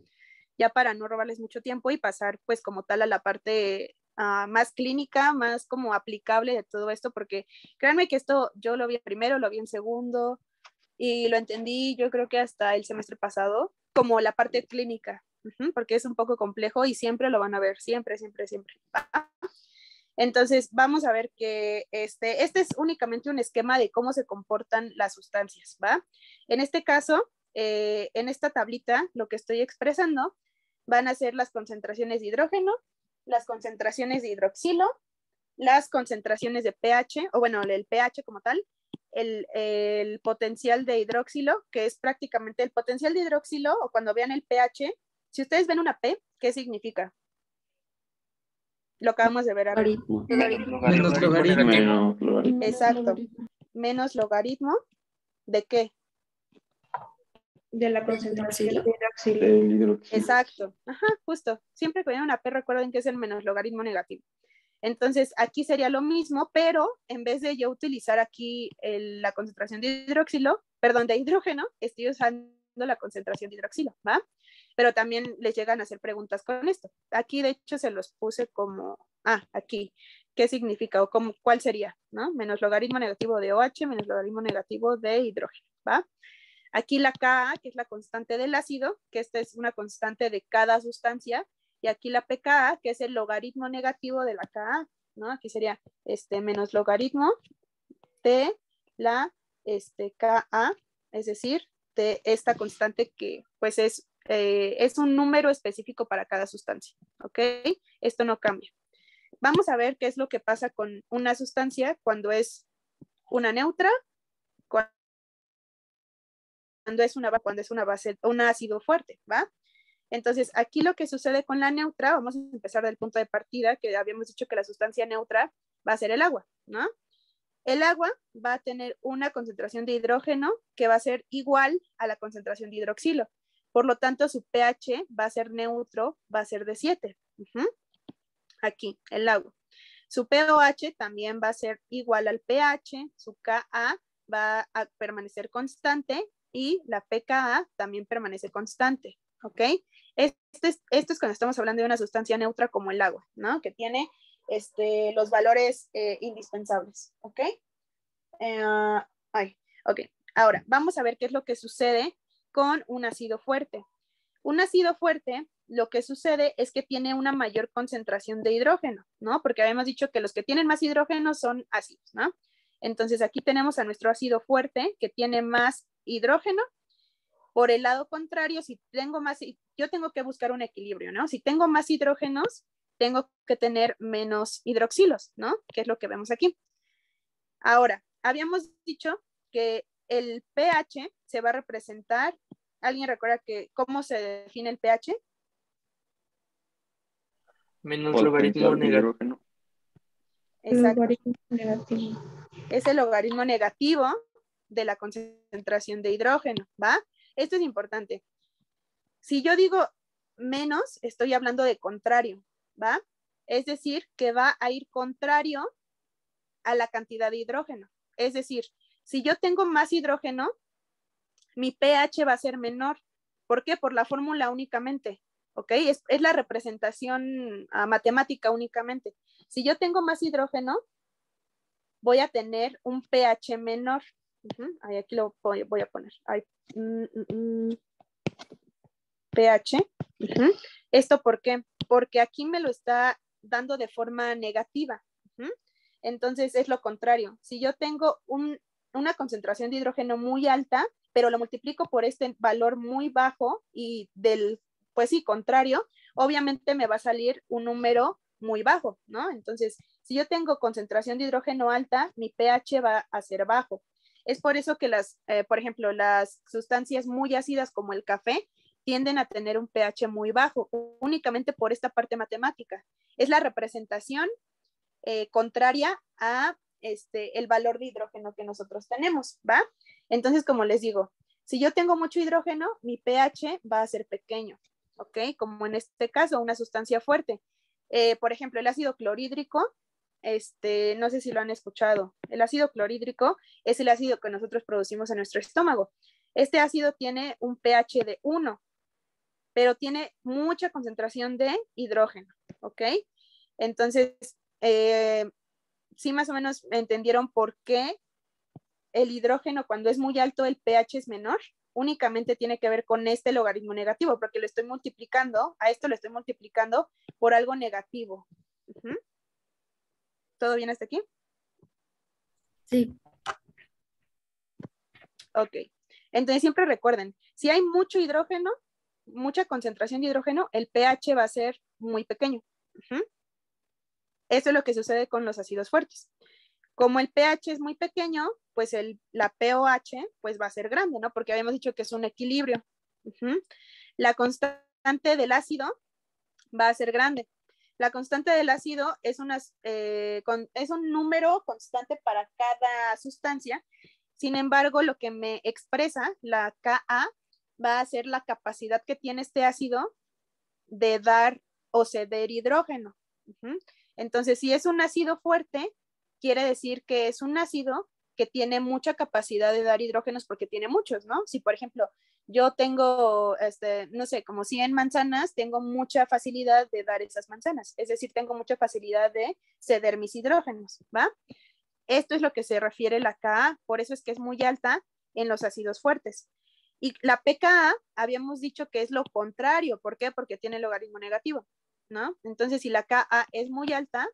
Ya para no robarles mucho tiempo y pasar pues como tal a la parte más clínica, más como aplicable de todo esto, porque créanme que esto yo lo vi primero, lo vi en segundo y lo entendí yo creo que hasta el semestre pasado, como la parte clínica, porque es un poco complejo y siempre lo van a ver, siempre, ¿va? Entonces, vamos a ver que este es únicamente un esquema de cómo se comportan las sustancias, ¿va? En este caso, en esta tablita, lo que estoy expresando van a ser las concentraciones de hidrógeno, las concentraciones de hidroxilo, las concentraciones de pH, o bueno, el pH como tal, el potencial de hidróxilo, que es prácticamente el potencial de hidróxilo, o cuando vean el pH, si ustedes ven una P, ¿qué significa? Lo acabamos de ver arriba. Menos logaritmo. Exacto. Menos logaritmo ¿de qué? De la concentración de hidroxilo. Del hidroxilo. Exacto. Ajá, justo. Siempre que vean una P, recuerden que es el menos logaritmo negativo. Entonces, aquí sería lo mismo, pero en vez de yo utilizar aquí la concentración de hidrógeno, estoy usando la concentración de hidroxilo, ¿va? Pero también les llegan a hacer preguntas con esto. Aquí, de hecho, se los puse como, aquí, ¿qué significa? O cuál sería, ¿no? Menos logaritmo negativo de OH, menos logaritmo negativo de hidrógeno, ¿va? Aquí la Ka, que es la constante del ácido, que esta es una constante de cada sustancia, y aquí la pKa, que es el logaritmo negativo de la Ka, ¿no? Aquí sería menos logaritmo de la Ka, es decir, de esta constante que pues es un número específico para cada sustancia, ¿ok? Esto no cambia. Vamos a ver qué es lo que pasa con una sustancia cuando es una neutra, cuando es una base, un ácido fuerte, ¿va? Entonces, aquí lo que sucede con la neutra, vamos a empezar del punto de partida, que habíamos dicho que la sustancia neutra va a ser el agua, ¿no? El agua va a tener una concentración de hidrógeno que va a ser igual a la concentración de hidroxilo. Por lo tanto, su pH va a ser neutro, va a ser de 7. Aquí, el agua. Su pOH también va a ser igual al pH, su Ka va a permanecer constante y la pKa también permanece constante, ¿ok? Esto es cuando estamos hablando de una sustancia neutra como el agua, ¿no? Que tiene los valores indispensables, ¿ok? Ok, ahora vamos a ver qué es lo que sucede con un ácido fuerte. Un ácido fuerte, lo que sucede es que tiene una mayor concentración de hidrógeno, ¿no? Porque habíamos dicho que los que tienen más hidrógeno son ácidos, ¿no? Entonces aquí tenemos a nuestro ácido fuerte que tiene más hidrógeno. Por el lado contrario, si tengo más, yo tengo que buscar un equilibrio, ¿no? Si tengo más hidrógenos, tengo que tener menos hidroxilos, ¿no? Que es lo que vemos aquí. Ahora, habíamos dicho que el pH se va a representar. ¿Alguien recuerda cómo se define el pH? Menos logaritmo negativo. Exacto. Logaritmo negativo. Es el logaritmo negativo de la concentración de hidrógeno, ¿va? Esto es importante. Si yo digo menos, estoy hablando de contrario, ¿va? Es decir, que va a ir contrario a la cantidad de hidrógeno. Es decir, si yo tengo más hidrógeno, mi pH va a ser menor. ¿Por qué? Por la fórmula únicamente, ¿ok? Es la representación matemática únicamente. Si yo tengo más hidrógeno, voy a tener un pH menor. Aquí lo voy a poner. pH. ¿Esto por qué? porque aquí me lo está dando de forma negativa. Entonces es lo contrario. Si yo tengo una concentración de hidrógeno muy alta, pero lo multiplico por este valor muy bajo y pues sí, contrario, obviamente me va a salir un número muy bajo, ¿no? Entonces, si yo tengo concentración de hidrógeno alta, mi pH va a ser bajo. Es por eso que por ejemplo, las sustancias muy ácidas como el café tienden a tener un pH muy bajo, únicamente por esta parte matemática. Es la representación contraria a el valor de hidrógeno que nosotros tenemos, ¿va? Entonces, como les digo, si yo tengo mucho hidrógeno, mi pH va a ser pequeño, ¿ok? Como en este caso, una sustancia fuerte. Por ejemplo, el ácido clorhídrico, no sé si lo han escuchado. El ácido clorhídrico es el ácido que nosotros producimos en nuestro estómago. Este ácido tiene un pH de 1, pero tiene mucha concentración de hidrógeno, ¿ok? Entonces, sí más o menos entendieron por qué el hidrógeno cuando es muy alto el pH es menor. Únicamente tiene que ver con este logaritmo negativo, porque lo estoy multiplicando, a esto lo estoy multiplicando por algo negativo. ¿Todo bien hasta aquí? Sí. Ok. Entonces siempre recuerden, si hay mucho hidrógeno, mucha concentración de hidrógeno, el pH va a ser muy pequeño. Eso es lo que sucede con los ácidos fuertes. Como el pH es muy pequeño, pues la pOH pues va a ser grande, ¿no? Porque habíamos dicho que es un equilibrio. La constante del ácido va a ser grande. La constante del ácido es un número constante para cada sustancia. Sin embargo, lo que me expresa, la Ka, va a ser la capacidad que tiene este ácido de dar o ceder hidrógeno. Entonces, si es un ácido fuerte, quiere decir que es un ácido que tiene mucha capacidad de dar hidrógenos porque tiene muchos, ¿no? Si, por ejemplo, yo tengo, no sé, como 100 manzanas, tengo mucha facilidad de dar esas manzanas. Es decir, tengo mucha facilidad de ceder mis hidrógenos, ¿va? Esto es lo que se refiere la Ka, por eso es que es muy alta en los ácidos fuertes. Y la pKa habíamos dicho que es lo contrario. ¿Por qué? Porque tiene logaritmo negativo, ¿no? Entonces, si la Ka es muy alta,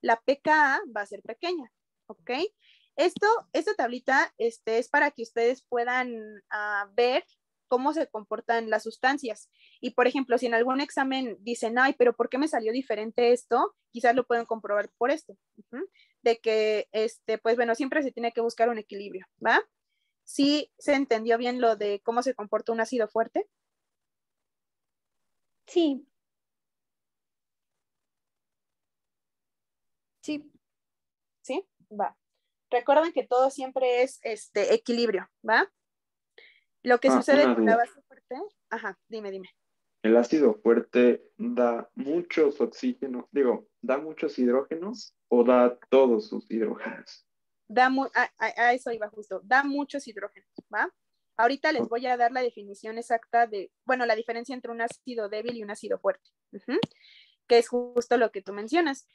la pKa va a ser pequeña, ¿ok? Esta tablita es para que ustedes puedan ver cómo se comportan las sustancias. Y, por ejemplo, si en algún examen dicen, ay, pero ¿por qué me salió diferente esto? Quizás lo pueden comprobar por esto. De que, pues bueno, siempre se tiene que buscar un equilibrio, ¿va? ¿Sí se entendió bien lo de cómo se comporta un ácido fuerte? Sí. Sí. ¿Sí? Va. Recuerden que todo siempre es equilibrio, ¿va? Lo que sucede con la base fuerte, dime. El ácido fuerte da muchos oxígenos, da muchos hidrógenos o da todos sus hidrógenos. A eso iba justo, da muchos hidrógenos, ¿va? Ahorita les voy a dar la definición exacta la diferencia entre un ácido débil y un ácido fuerte, que es justo lo que tú mencionas.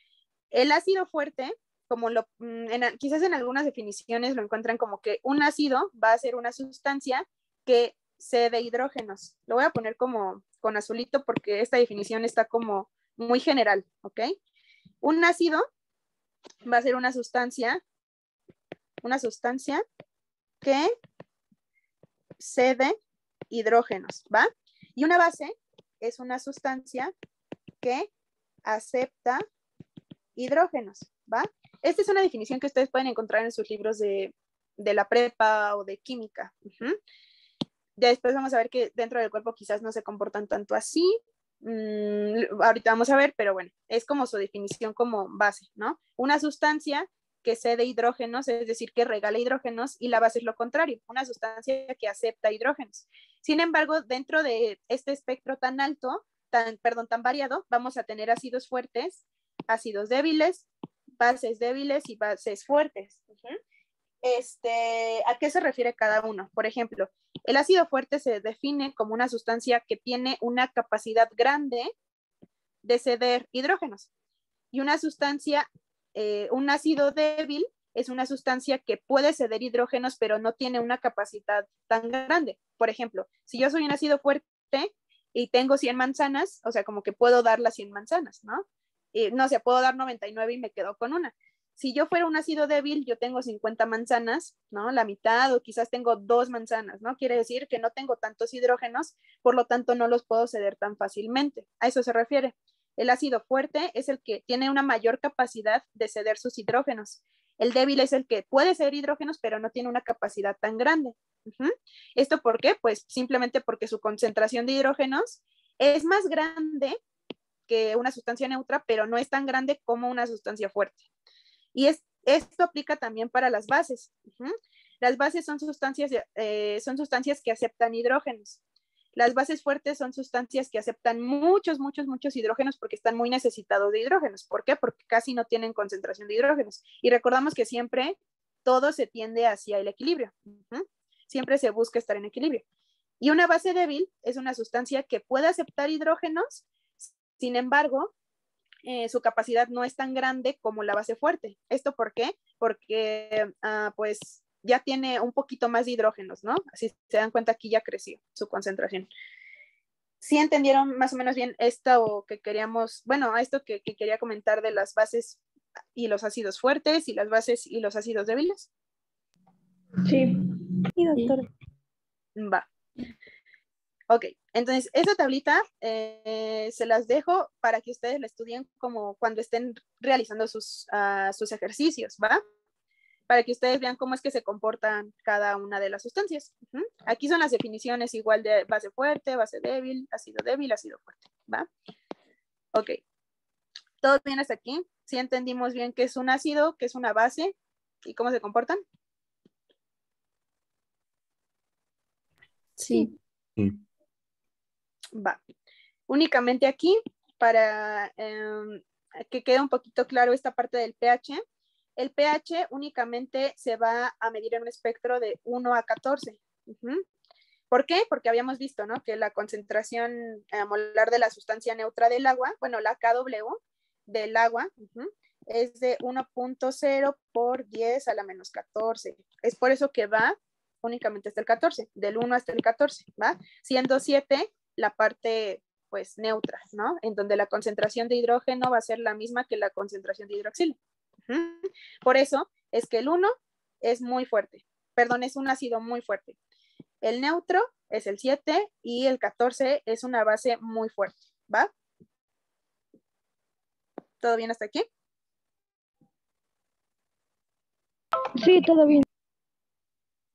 El ácido fuerte, como quizás en algunas definiciones lo encuentran como que un ácido va a ser una sustancia que cede hidrógenos. Lo voy a poner como con azulito porque esta definición está como muy general, ¿ok? Un ácido va a ser una sustancia que cede hidrógenos, ¿va? Y una base es una sustancia que acepta hidrógenos, ¿va? Esta es una definición que ustedes pueden encontrar en sus libros de la prepa o de química. Ya después vamos a ver que dentro del cuerpo quizás no se comportan tanto así. Ahorita vamos a ver, pero bueno, es como su definición como base, ¿no? Una sustancia que cede hidrógenos, es decir, que regala hidrógenos, y la base es lo contrario, una sustancia que acepta hidrógenos. Sin embargo, dentro de este espectro tan alto, tan variado, vamos a tener ácidos fuertes, ácidos débiles, bases débiles y bases fuertes. ¿A qué se refiere cada uno? Por ejemplo, el ácido fuerte se define como una sustancia que tiene una capacidad grande de ceder hidrógenos. Y una sustancia, un ácido débil, es una sustancia que puede ceder hidrógenos, pero no tiene una capacidad tan grande. Por ejemplo, si yo soy un ácido fuerte, y tengo 100 manzanas, o sea, como que puedo dar las 100 manzanas, ¿no? Y, no sé, puedo dar 99 y me quedo con una. Si yo fuera un ácido débil, yo tengo 50 manzanas, ¿no? La mitad o quizás tengo 2 manzanas, ¿no? Quiere decir que no tengo tantos hidrógenos, por lo tanto no los puedo ceder tan fácilmente. A eso se refiere. El ácido fuerte es el que tiene una mayor capacidad de ceder sus hidrógenos. El débil es el que puede ceder hidrógenos, pero no tiene una capacidad tan grande. ¿Esto por qué? Pues simplemente porque su concentración de hidrógenos es más grande que una sustancia neutra, pero no es tan grande como una sustancia fuerte. Y esto aplica también para las bases. Las bases son sustancias que aceptan hidrógenos. Las bases fuertes son sustancias que aceptan muchos hidrógenos porque están muy necesitados de hidrógenos. ¿Por qué? Porque casi no tienen concentración de hidrógenos. Y recordamos que siempre todo se tiende hacia el equilibrio. Siempre se busca estar en equilibrio. Y una base débil es una sustancia que puede aceptar hidrógenos, sin embargo, su capacidad no es tan grande como la base fuerte. ¿Esto por qué? Porque pues ya tiene un poquito más de hidrógenos, ¿no? Así se dan cuenta, aquí ya creció su concentración. ¿Sí entendieron más o menos bien esto que queríamos, bueno, esto que quería comentar de las bases y los ácidos fuertes y las bases y los ácidos débiles? Sí. Sí, doctor. Va. Ok, entonces esa tablita se las dejo para que ustedes la estudien como cuando estén realizando sus ejercicios, ¿va? Para que ustedes vean cómo es que se comportan cada una de las sustancias. Aquí son las definiciones igual de base fuerte, base débil, ácido fuerte, ¿va? Ok, ¿todo bien hasta aquí? ¿Sí entendimos bien qué es un ácido, qué es una base y cómo se comportan? Sí. Va. Únicamente aquí, para que quede un poquito claro esta parte del pH, el pH únicamente se va a medir en un espectro de 1 a 14. ¿Por qué? Porque habíamos visto, ¿no? Que la concentración molar de la sustancia neutra del agua, bueno, la KW del agua, es de 1.0 por 10 a la menos 14. Es por eso que va únicamente hasta el 14, del 1 hasta el 14, ¿va? Siendo 7 la parte pues neutra, ¿no? En donde la concentración de hidrógeno va a ser la misma que la concentración de hidroxilo. Por eso es que el 1 es muy fuerte, perdón, es un ácido muy fuerte. El neutro es el 7 y el 14 es una base muy fuerte, ¿va? ¿Todo bien hasta aquí? Sí, todo bien.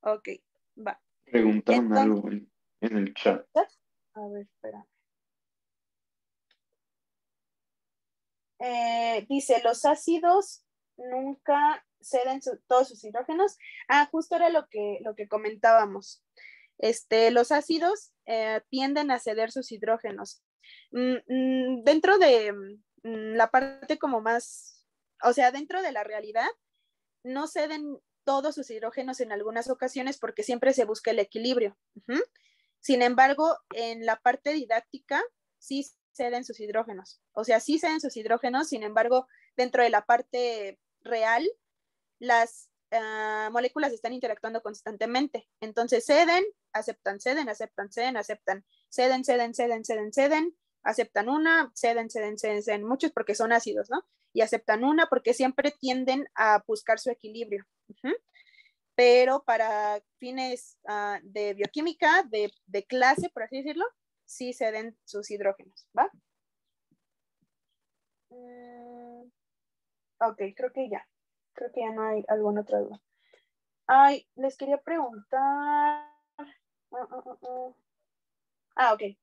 Ok, va. Preguntaron Entonces, algo en el chat. a ver, espera. Dice, los ácidos nunca ceden todos sus hidrógenos. Justo era lo que comentábamos. Los ácidos tienden a ceder sus hidrógenos. Dentro de la parte como más, o sea, dentro de la realidad, no ceden todos sus hidrógenos en algunas ocasiones porque siempre se busca el equilibrio. Sin embargo, en la parte didáctica sí ceden sus hidrógenos. O sea, sí ceden sus hidrógenos, sin embargo, dentro de la parte real, las moléculas están interactuando constantemente. Entonces ceden, aceptan, ceden, aceptan, ceden, aceptan, ceden, ceden, ceden, ceden, ceden, aceptan una, ceden, ceden, ceden, ceden, muchos porque son ácidos, ¿no? Y aceptan una porque siempre tienden a buscar su equilibrio. Pero para fines de bioquímica, de clase, por así decirlo, sí ceden sus hidrógenos, ¿va? Ok, creo que ya. Creo que ya no hay alguna otra duda. Ay, les quería preguntar. Ok.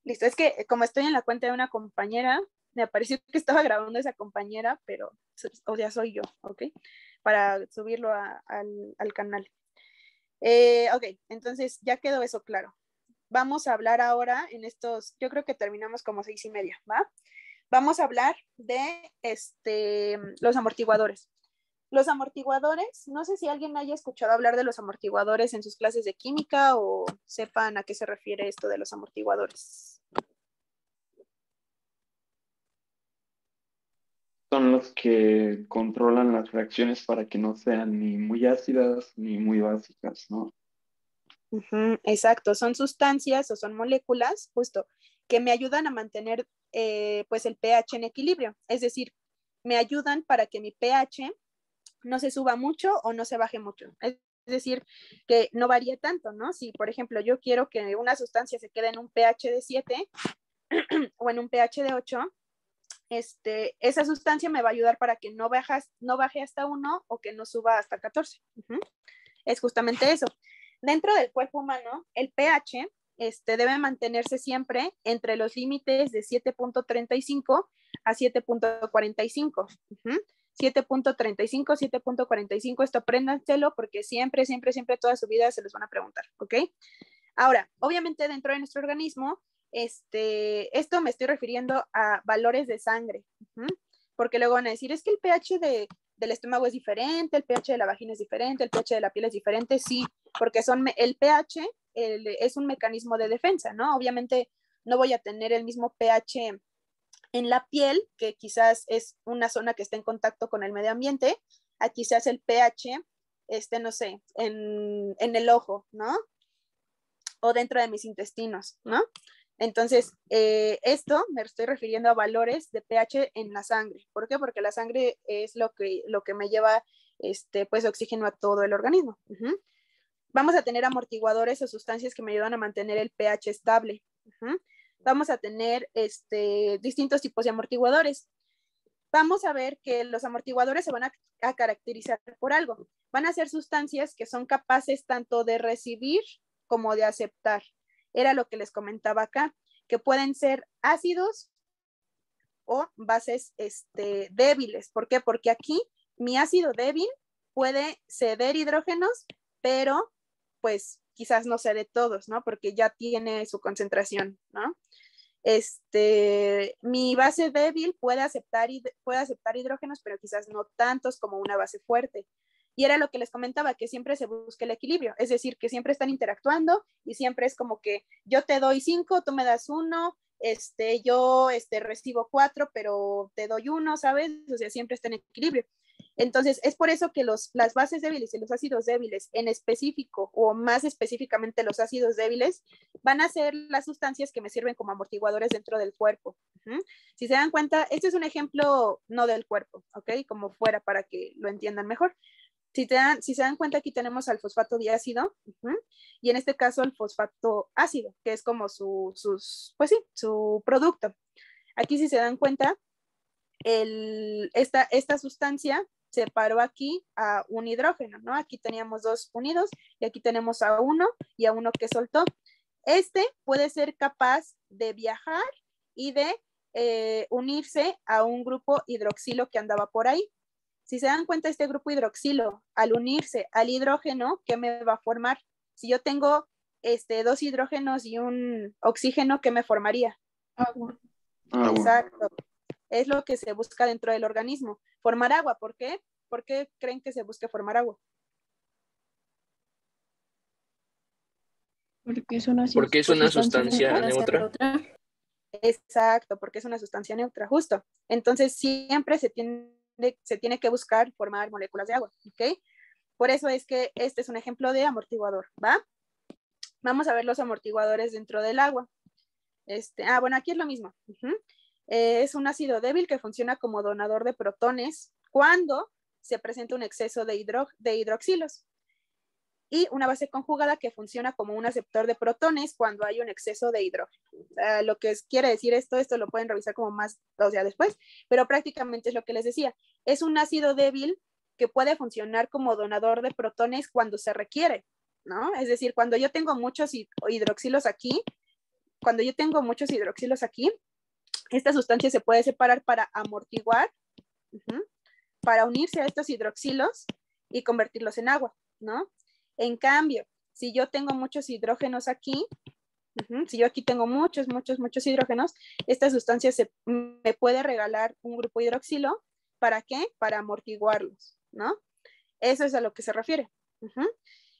Listo. Es que como estoy en la cuenta de una compañera, me apareció que estaba grabando esa compañera, pero, o sea, soy yo, ¿ok? Para subirlo al canal. Ok, entonces ya quedó eso claro. Vamos a hablar ahora en estos, yo creo que terminamos como 6:30, ¿va? Vamos a hablar de los amortiguadores. Los amortiguadores, no sé si alguien haya escuchado hablar de los amortiguadores en sus clases de química o sepan a qué se refiere esto de los amortiguadores. Son los que controlan las reacciones para que no sean ni muy ácidas ni muy básicas, ¿no? Exacto, son sustancias o son moléculas justo que me ayudan a mantener pues el pH en equilibrio, es decir, me ayudan para que mi pH no se suba mucho o no se baje mucho. Es decir, que no varíe tanto, ¿no? Si, por ejemplo, yo quiero que una sustancia se quede en un pH de 7 o en un pH de 8, esa sustancia me va a ayudar para que no baje hasta 1 o que no suba hasta 14. Es justamente eso. Dentro del cuerpo humano, el pH debe mantenerse siempre entre los límites de 7.35 a 7.45. 7.35, 7.45, esto apréndanselo porque siempre, siempre, siempre toda su vida se les van a preguntar, ¿ok? Ahora, obviamente dentro de nuestro organismo, esto me estoy refiriendo a valores de sangre, porque luego van a decir, es que el pH del estómago es diferente, el pH de la vagina es diferente, el pH de la piel es diferente, sí, porque el pH es un mecanismo de defensa, ¿no? Obviamente no voy a tener el mismo pH en la piel, que quizás es una zona que está en contacto con el medio ambiente, a quizás el pH, no sé, en el ojo, ¿no? O dentro de mis intestinos, ¿no? Entonces, esto me estoy refiriendo a valores de pH en la sangre. ¿Por qué? Porque la sangre es lo que me lleva pues, oxígeno a todo el organismo. Vamos a tener amortiguadores o sustancias que me ayudan a mantener el pH estable. Vamos a tener distintos tipos de amortiguadores. Vamos a ver que los amortiguadores se van a caracterizar por algo. Van a ser sustancias que son capaces tanto de recibir como de aceptar. Era lo que les comentaba acá, que pueden ser ácidos o bases débiles. ¿Por qué? Porque aquí mi ácido débil puede ceder hidrógenos, pero pues quizás no cede todos, ¿no? Porque ya tiene su concentración, ¿no? Mi base débil puede aceptar hidrógenos, pero quizás no tantos como una base fuerte. Y era lo que les comentaba, que siempre se busca el equilibrio, es decir, que siempre están interactuando y siempre es como que yo te doy 5, tú me das 1, yo recibo 4, pero te doy 1, ¿sabes? O sea, siempre está en equilibrio. Entonces, es por eso que las bases débiles y los ácidos débiles en específico, o más específicamente los ácidos débiles, van a ser las sustancias que me sirven como amortiguadores dentro del cuerpo. Si se dan cuenta, este es un ejemplo no del cuerpo, ¿ok? Como fuera para que lo entiendan mejor. Si se dan cuenta, aquí tenemos al fosfato diácido y en este caso el fosfato ácido, que es como su producto. Aquí si se dan cuenta, esta sustancia separó aquí a un hidrógeno, ¿no? Aquí teníamos 2 unidos y aquí tenemos a uno y a uno que soltó. Puede ser capaz de viajar y de unirse a un grupo hidroxilo que andaba por ahí. Si se dan cuenta, este grupo hidroxilo, al unirse al hidrógeno, ¿qué me va a formar? Si yo tengo 2 hidrógenos y un oxígeno, ¿qué me formaría? Agua. Exacto. Es lo que se busca dentro del organismo. Formar agua. ¿Por qué? ¿Por qué creen que se busque formar agua? Porque es una sustancia neutra. Exacto, porque es una sustancia neutra, justo. Entonces, siempre se tiene que buscar formar moléculas de agua, ¿ok? Por eso es que este es un ejemplo de amortiguador, ¿va? Vamos a ver los amortiguadores dentro del agua. Bueno, aquí es lo mismo. Es un ácido débil que funciona como donador de protones cuando se presenta un exceso de hidroxilos. Y una base conjugada que funciona como un aceptor de protones cuando hay un exceso de hidrógeno. Lo que quiere decir esto lo pueden revisar como más, o sea, después, pero prácticamente es lo que les decía. Es un ácido débil que puede funcionar como donador de protones cuando se requiere, ¿no? Es decir, cuando yo tengo muchos hidroxilos aquí, esta sustancia se puede separar para amortiguar, para unirse a estos hidroxilos y convertirlos en agua, ¿no? En cambio, si yo tengo muchos hidrógenos aquí, si yo aquí tengo muchos hidrógenos, esta sustancia me puede regalar un grupo hidroxilo. ¿Para qué? Para amortiguarlos, ¿no? Eso es a lo que se refiere.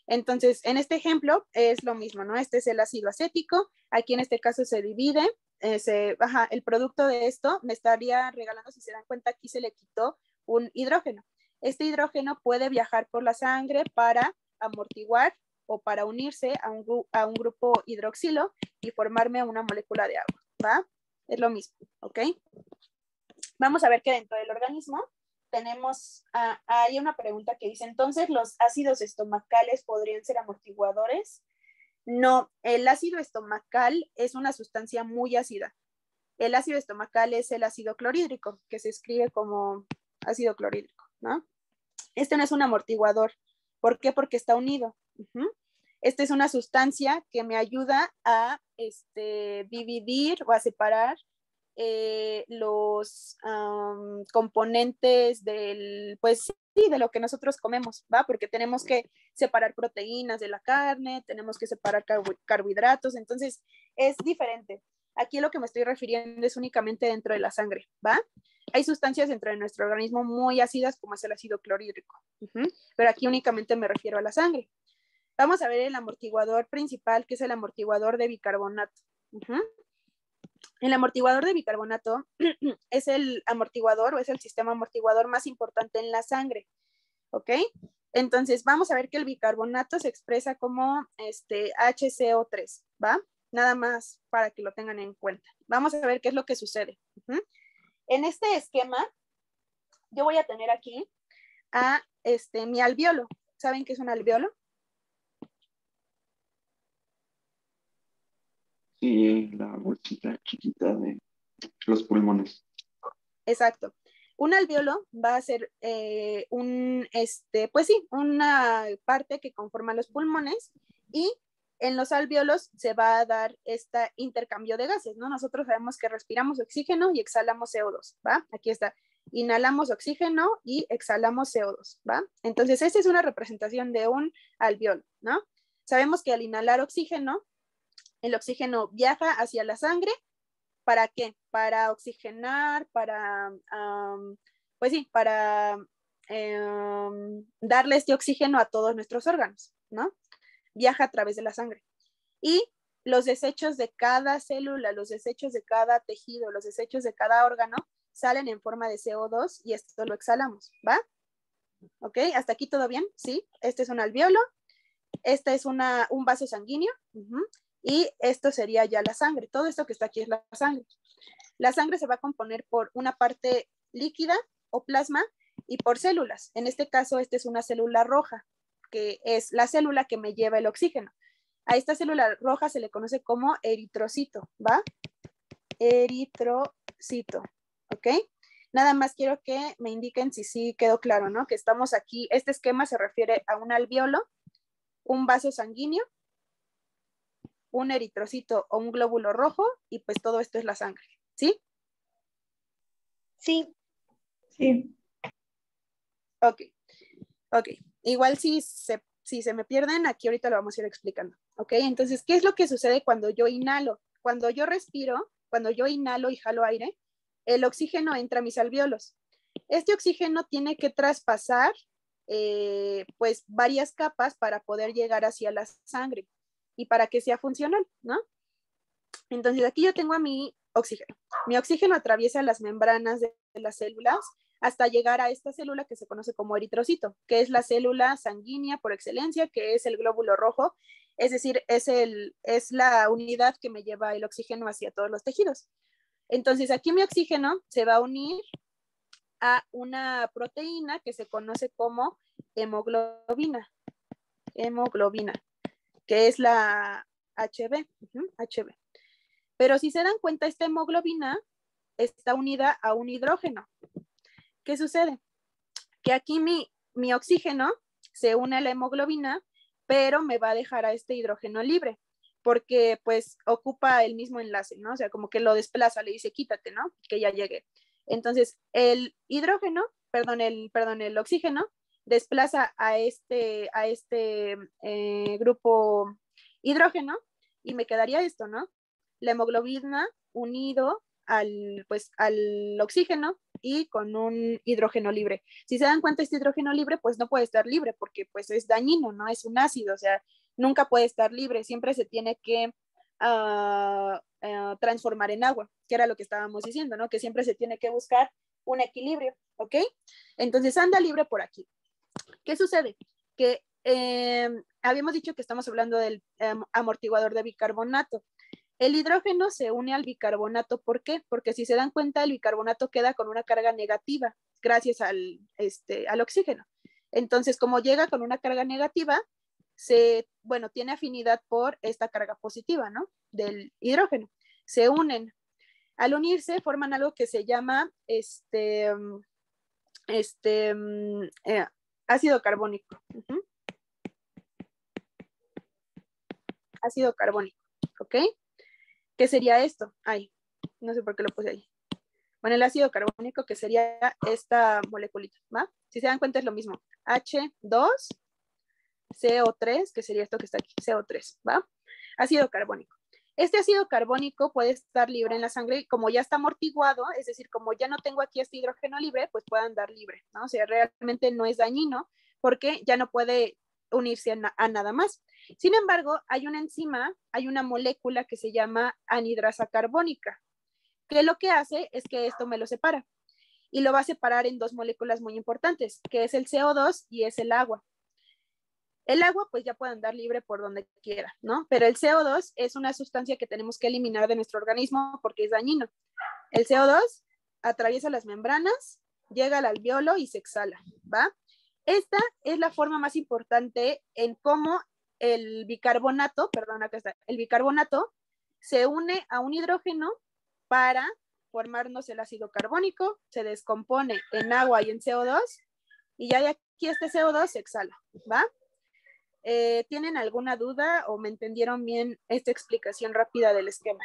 Entonces, en este ejemplo es lo mismo, ¿no? Este es el ácido acético. Aquí en este caso se divide. El producto de esto me estaría regalando, si se dan cuenta, aquí se le quitó un hidrógeno. Este hidrógeno puede viajar por la sangre para amortiguar o para unirse a un grupo hidroxilo y formarme una molécula de agua, ¿va? Es lo mismo, ¿ok? Vamos a ver que dentro del organismo tenemos, hay una pregunta que dice, entonces, ¿los ácidos estomacales podrían ser amortiguadores? No, el ácido estomacal es una sustancia muy ácida. El ácido estomacal es el ácido clorhídrico, que se escribe como ácido clorhídrico, ¿no? Este no es un amortiguador. ¿Por qué? Porque está unido. Esta es una sustancia que me ayuda a dividir o a separar los componentes del, pues sí, de lo que nosotros comemos, ¿va? Porque tenemos que separar proteínas de la carne, tenemos que separar carbohidratos, entonces es diferente. Aquí lo que me estoy refiriendo es únicamente dentro de la sangre, ¿va? Hay sustancias dentro de nuestro organismo muy ácidas como es el ácido clorhídrico, pero aquí únicamente me refiero a la sangre. Vamos a ver el amortiguador principal, que es el amortiguador de bicarbonato. El amortiguador de bicarbonato es el amortiguador o es el sistema amortiguador más importante en la sangre, ¿ok? Entonces, vamos a ver que el bicarbonato se expresa como HCO3, ¿va? Nada más para que lo tengan en cuenta. Vamos a ver qué es lo que sucede. En este esquema, yo voy a tener aquí a mi alveolo. ¿Saben qué es un alveolo? Sí, la bolsita chiquita de los pulmones. Exacto. Un alveolo va a ser pues sí, una parte que conforma los pulmones y en los alveolos se va a dar este intercambio de gases, ¿no? Nosotros sabemos que respiramos oxígeno y exhalamos CO2, ¿va? Aquí está. Inhalamos oxígeno y exhalamos CO2, ¿va? Entonces, esta es una representación de un alveolo, ¿no? Sabemos que al inhalar oxígeno, el oxígeno viaja hacia la sangre. ¿Para qué? Para oxigenar, pues sí, para darle este oxígeno a todos nuestros órganos, ¿no? Viaja a través de la sangre. Y los desechos de cada célula, los desechos de cada tejido, los desechos de cada órgano salen en forma de CO2 y esto lo exhalamos, ¿va? ¿Ok? ¿Hasta aquí todo bien? ¿Sí? Este es un alveolo, este es un vaso sanguíneo, y esto sería ya la sangre. Todo esto que está aquí es la sangre. La sangre se va a componer por una parte líquida o plasma y por células. En este caso, esta es una célula roja, que es la célula que me lleva el oxígeno. A esta célula roja se le conoce como eritrocito, ¿va? Eritrocito, ¿ok? Nada más quiero que me indiquen si sí quedó claro, ¿no? Que estamos aquí, este esquema se refiere a un alveolo, un vaso sanguíneo, un eritrocito o un glóbulo rojo y pues todo esto es la sangre, ¿sí? Sí. Sí. Ok. Igual si se me pierden, aquí ahorita lo vamos a ir explicando, ¿ok? Entonces, ¿qué es lo que sucede cuando yo inhalo? Cuando yo respiro, cuando yo inhalo y jalo aire, el oxígeno entra a mis alveolos. Este oxígeno tiene que traspasar pues varias capas para poder llegar hacia la sangre y para que sea funcional, ¿no? Entonces aquí yo tengo a mi oxígeno. Mi oxígeno atraviesa las membranas de las células hasta llegar a esta célula que se conoce como eritrocito, que es la célula sanguínea por excelencia, que es el glóbulo rojo, es decir, es la unidad que me lleva el oxígeno hacia todos los tejidos. Entonces aquí mi oxígeno se va a unir a una proteína que se conoce como hemoglobina, que es la HB. Pero si se dan cuenta, esta hemoglobina está unida a un hidrógeno. ¿Qué sucede? Que aquí mi oxígeno se une a la hemoglobina, pero me va a dejar a este hidrógeno libre, porque pues ocupa el mismo enlace, ¿no? O sea, como que lo desplaza, le dice quítate, ¿no? Que ya llegue. Entonces, el oxígeno desplaza a este grupo hidrógeno y me quedaría esto, ¿no? La hemoglobina unido al oxígeno y con un hidrógeno libre. Si se dan cuenta, este hidrógeno libre pues no puede estar libre porque pues es dañino, ¿no? Es un ácido, o sea, nunca puede estar libre, siempre se tiene que transformar en agua, que era lo que estábamos diciendo, ¿no? Que siempre se tiene que buscar un equilibrio, ¿ok? Entonces anda libre por aquí. ¿Qué sucede? Que habíamos dicho que estamos hablando del amortiguador de bicarbonato. El hidrógeno se une al bicarbonato. ¿Por qué? Porque si se dan cuenta, el bicarbonato queda con una carga negativa gracias al oxígeno. Entonces, como llega con una carga negativa, tiene afinidad por esta carga positiva, ¿no? Del hidrógeno. Se unen. Al unirse, forman algo que se llama ácido carbónico. Ácido carbónico, ¿ok? ¿Qué sería esto? Ay, no sé por qué lo puse ahí. Bueno, el ácido carbónico, que sería esta moleculita, ¿va? Si se dan cuenta es lo mismo. H2, CO3, que sería esto que está aquí, CO3, ¿va? Ácido carbónico. Este ácido carbónico puede estar libre en la sangre, como ya está amortiguado, es decir, como ya no tengo aquí este hidrógeno libre, pues puede andar libre, ¿no? O sea, realmente no es dañino porque ya no puede unirse a nada más. Sin embargo, hay una enzima, hay una molécula que se llama anhidrasa carbónica, que lo que hace es que esto me lo separa y lo va a separar en dos moléculas muy importantes, que es el CO2 y es el agua. El agua pues ya puede andar libre por donde quiera, ¿no? Pero el CO2 es una sustancia que tenemos que eliminar de nuestro organismo porque es dañino. El CO2 atraviesa las membranas, llega al alveolo y se exhala, ¿va? Esta es la forma más importante en cómo el bicarbonato, perdón, acá está, el bicarbonato se une a un hidrógeno para formarnos el ácido carbónico, se descompone en agua y en CO2 y ya de aquí este CO2 se exhala, ¿va? ¿Tienen alguna duda o me entendieron bien esta explicación rápida del esquema?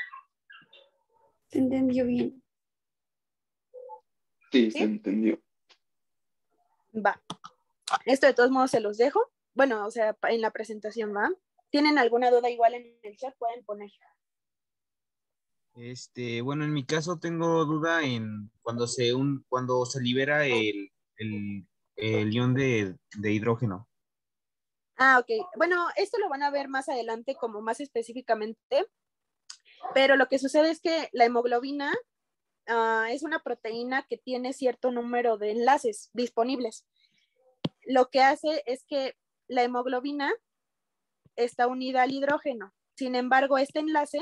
¿Se entendió bien? Sí, se entendió. Va. Esto de todos modos se los dejo. Bueno, o sea, en la presentación, ¿va? ¿Tienen alguna duda igual en el chat? Pueden poner. Bueno, en mi caso tengo duda en cuando se libera el ion de hidrógeno. Ah, ok. Bueno, esto lo van a ver más adelante como más específicamente, pero lo que sucede es que la hemoglobina es una proteína que tiene cierto número de enlaces disponibles. Lo que hace es que la hemoglobina está unida al hidrógeno. Sin embargo, este enlace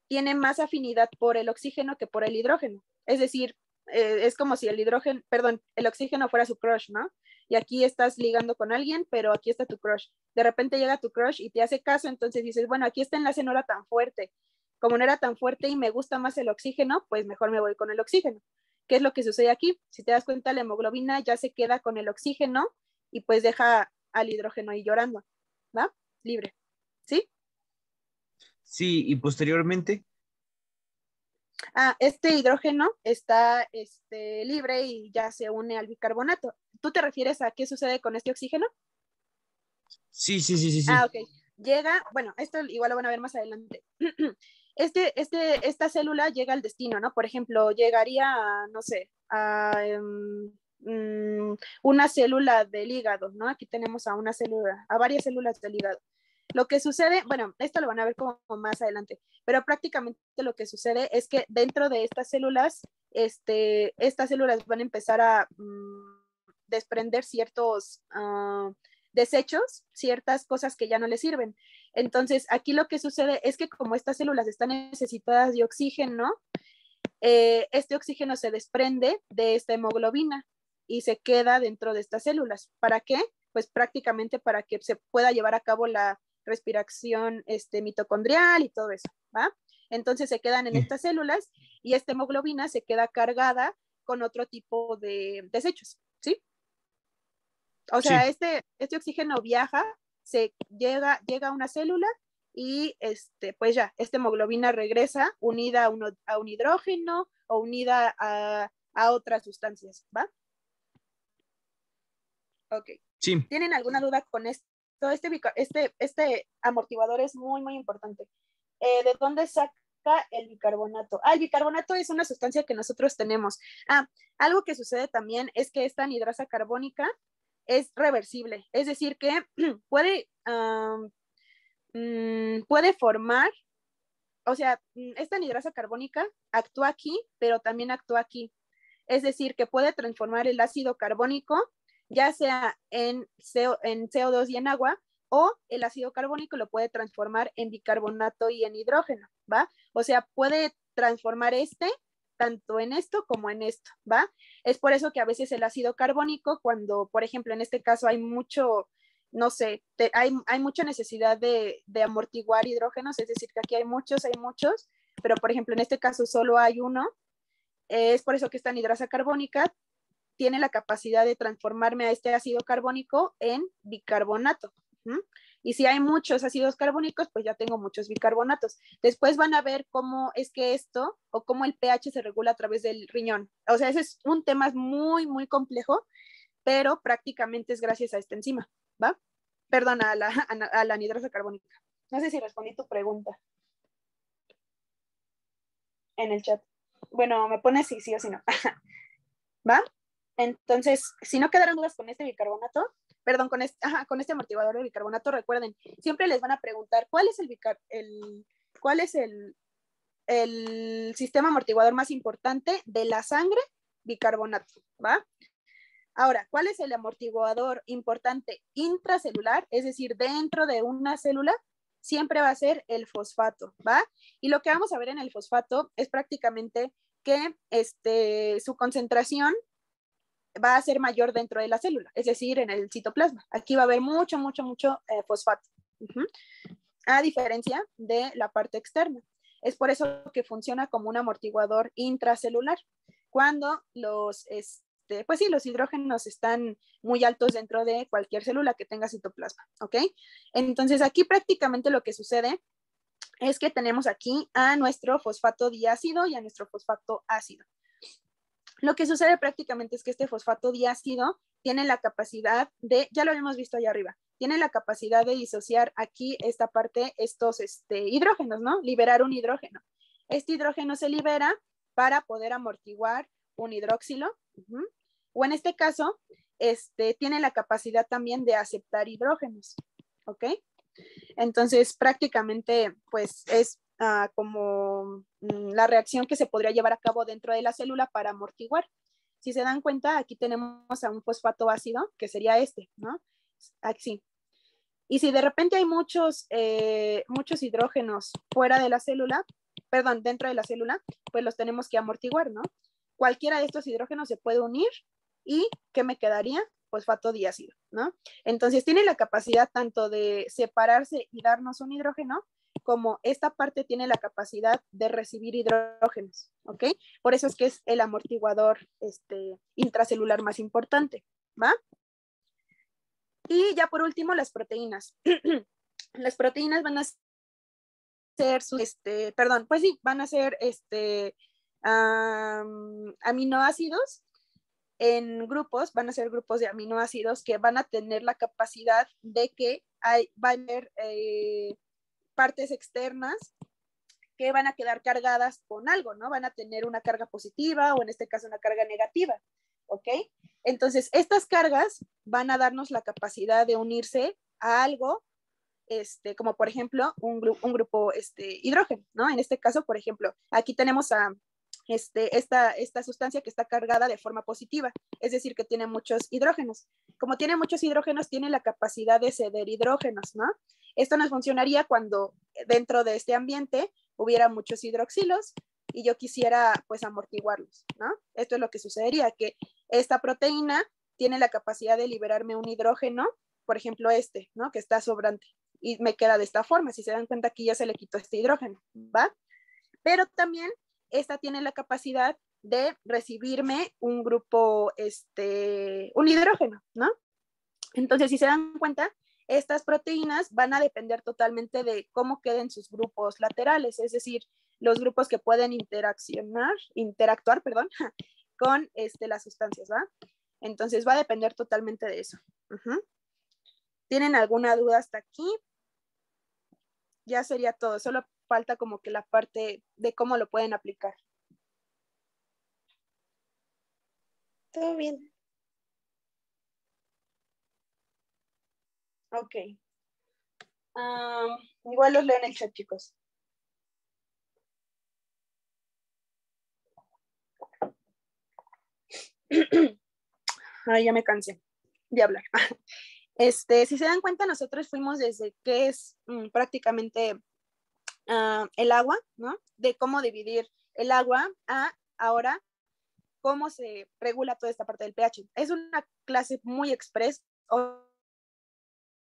tiene más afinidad por el oxígeno que por el hidrógeno. Es decir, es como si el oxígeno fuera su crush, ¿no? Y aquí estás ligando con alguien, pero aquí está tu crush. De repente llega tu crush y te hace caso, entonces dices, bueno, aquí este enlace no era tan fuerte. Como no era tan fuerte y me gusta más el oxígeno, pues mejor me voy con el oxígeno. ¿Qué es lo que sucede aquí? Si te das cuenta, la hemoglobina ya se queda con el oxígeno y pues deja al hidrógeno ahí llorando, ¿va? Libre, ¿sí? Sí, y posteriormente. Este hidrógeno está libre y ya se une al bicarbonato. ¿Tú te refieres a qué sucede con este oxígeno? Sí. Ok. Llega, bueno, esto igual lo van a ver más adelante. Esta célula llega al destino, ¿no? Por ejemplo, llegaría a, no sé, a una célula del hígado, ¿no? Aquí tenemos a varias células del hígado. Lo que sucede, bueno, esto lo van a ver como más adelante, pero prácticamente lo que sucede es que dentro de estas células van a empezar a desprender ciertos desechos, ciertas cosas que ya no les sirven. Entonces, aquí lo que sucede es que como estas células están necesitadas de oxígeno, este oxígeno se desprende de esta hemoglobina y se queda dentro de estas células. ¿Para qué? Pues prácticamente para que se pueda llevar a cabo la respiración mitocondrial y todo eso, ¿va? Entonces se quedan en estas células y esta hemoglobina se queda cargada con otro tipo de desechos, ¿sí? O sea, este oxígeno viaja, llega a una célula y pues ya, esta hemoglobina regresa unida a un hidrógeno o unida a otras sustancias, ¿va? Ok. Sí. ¿Tienen alguna duda con esto? Este amortiguador es muy, muy importante. ¿De dónde saca el bicarbonato? El bicarbonato es una sustancia que nosotros tenemos. Algo que sucede también es que esta anhidrasa carbónica es reversible, es decir que puede formar, o sea, esta anhidrasa carbónica actúa aquí, pero también actúa aquí. Es decir, que puede transformar el ácido carbónico, ya sea en CO2 y en agua, o el ácido carbónico lo puede transformar en bicarbonato y en hidrógeno, ¿va? O sea, puede transformar tanto en esto como en esto, ¿va? Es por eso que a veces el ácido carbónico, cuando, por ejemplo, en este caso hay mucho, no sé, hay mucha necesidad de amortiguar hidrógenos, es decir, que aquí hay muchos, pero por ejemplo, en este caso solo hay uno, es por eso que esta anhidrasa carbónica tiene la capacidad de transformarme a este ácido carbónico en bicarbonato. Y si hay muchos ácidos carbónicos, pues ya tengo muchos bicarbonatos. Después van a ver cómo es que esto o cómo el pH se regula a través del riñón. O sea, ese es un tema muy, muy complejo, pero prácticamente es gracias a esta enzima, ¿va? Perdón, a la anhidrasa carbónica. No sé si respondí tu pregunta en el chat. Bueno, me pones si sí o si no. ¿Va? Entonces, si no quedaron dudas con este bicarbonato, perdón, con este amortiguador de bicarbonato, recuerden, siempre les van a preguntar cuál es el sistema amortiguador más importante de la sangre, bicarbonato, ¿va? Ahora, ¿cuál es el amortiguador importante intracelular? Es decir, dentro de una célula, siempre va a ser el fosfato, ¿va? Y lo que vamos a ver en el fosfato es prácticamente que su concentración va a ser mayor dentro de la célula, es decir, en el citoplasma. Aquí va a haber mucho fosfato, a diferencia de la parte externa. Es por eso que funciona como un amortiguador intracelular. Cuando pues sí, los hidrógenos están muy altos dentro de cualquier célula que tenga citoplasma, ¿ok? Entonces aquí prácticamente lo que sucede es que tenemos aquí a nuestro fosfato diácido y a nuestro fosfato ácido. Lo que sucede prácticamente es que este fosfato diácido tiene la capacidad ya lo habíamos visto allá arriba, tiene la capacidad de disociar aquí esta parte, estos hidrógenos, ¿no? Liberar un hidrógeno. Este hidrógeno se libera para poder amortiguar un hidróxilo, o en este caso, tiene la capacidad también de aceptar hidrógenos, ¿ok? Entonces, prácticamente, pues es como la reacción que se podría llevar a cabo dentro de la célula para amortiguar. Si se dan cuenta, aquí tenemos a un fosfato ácido, que sería ¿no? Aquí. Y si de repente hay muchos hidrógenos fuera de la célula, perdón, dentro de la célula, pues los tenemos que amortiguar, ¿no? Cualquiera de estos hidrógenos se puede unir y ¿qué me quedaría? Fosfato diácido, ¿no? Entonces tiene la capacidad tanto de separarse y darnos un hidrógeno, como esta parte tiene la capacidad de recibir hidrógenos, ¿ok? Por eso es que es el amortiguador intracelular más importante, ¿va? Y ya por último, las proteínas. Las proteínas van a ser van a ser aminoácidos en grupos, van a ser grupos de aminoácidos que van a tener la capacidad de que van a haber partes externas que van a quedar cargadas con algo, ¿no? Van a tener una carga positiva o en este caso una carga negativa, ¿ok? Entonces, estas cargas van a darnos la capacidad de unirse a algo, como por ejemplo un grupo hidrógeno, ¿no? En este caso, por ejemplo, aquí tenemos a esta sustancia que está cargada de forma positiva, es decir, que tiene muchos hidrógenos. Como tiene muchos hidrógenos, tiene la capacidad de ceder hidrógenos, ¿no? Esto nos funcionaría cuando dentro de este ambiente hubiera muchos hidroxilos y yo quisiera, pues, amortiguarlos, ¿no? Esto es lo que sucedería, que esta proteína tiene la capacidad de liberarme un hidrógeno, por ejemplo, ¿no? Que está sobrante y me queda de esta forma. Si se dan cuenta, aquí ya se le quitó este hidrógeno, ¿va? Pero también esta tiene la capacidad de recibirme un grupo, un hidrógeno, ¿no? Entonces, si se dan cuenta, estas proteínas van a depender totalmente de cómo queden sus grupos laterales, es decir, los grupos que pueden interactuar, perdón, con las sustancias, ¿va? Entonces va a depender totalmente de eso. ¿Tienen alguna duda hasta aquí? Ya sería todo, solo falta como que la parte de cómo lo pueden aplicar. Todo bien. Ok. Igual los leo en el chat, chicos. Ay, ya me cansé de hablar. Si se dan cuenta, nosotros fuimos desde qué es prácticamente el agua, ¿no? De cómo dividir el agua a ahora cómo se regula toda esta parte del pH. Es una clase muy express,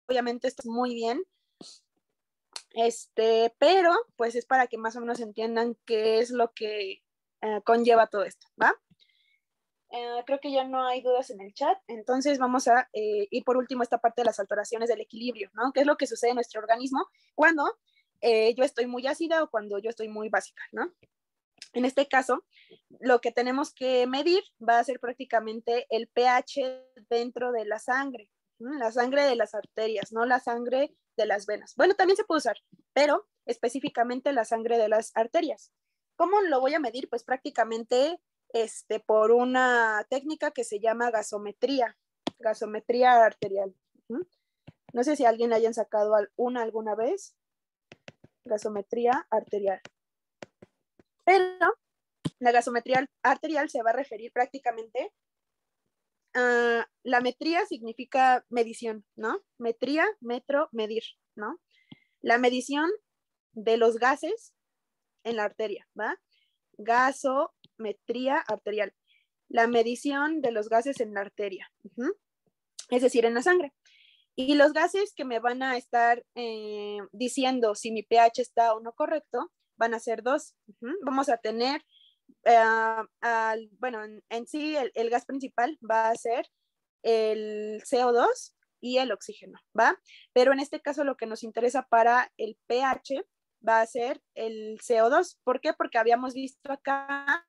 obviamente está muy bien, pero pues es para que más o menos entiendan qué es lo que conlleva todo esto, ¿va? Creo que ya no hay dudas en el chat, entonces vamos a ir por último esta parte de las alteraciones del equilibrio, ¿no? ¿Qué es lo que sucede en nuestro organismo cuando yo estoy muy ácida o cuando yo estoy muy básica, ¿no? En este caso, lo que tenemos que medir va a ser prácticamente el pH dentro de la sangre de las arterias, no la sangre de las venas. Bueno, también se puede usar, pero específicamente la sangre de las arterias. ¿Cómo lo voy a medir? Pues prácticamente por una técnica que se llama gasometría arterial. No sé si alguien hayan sacado alguna vez, gasometría arterial. Pero la gasometría arterial se va a referir prácticamente a la metría significa medición, ¿no? Metría, metro, medir, ¿no? La medición de los gases en la arteria, ¿va? Gasometría arterial. La medición de los gases en la arteria, es decir, en la sangre. Y los gases que me van a estar diciendo si mi pH está o no correcto, van a ser dos. Vamos a tener, bueno, en sí el gas principal va a ser el CO2 y el oxígeno, ¿va? Pero en este caso lo que nos interesa para el pH va a ser el CO2. ¿Por qué? Porque habíamos visto acá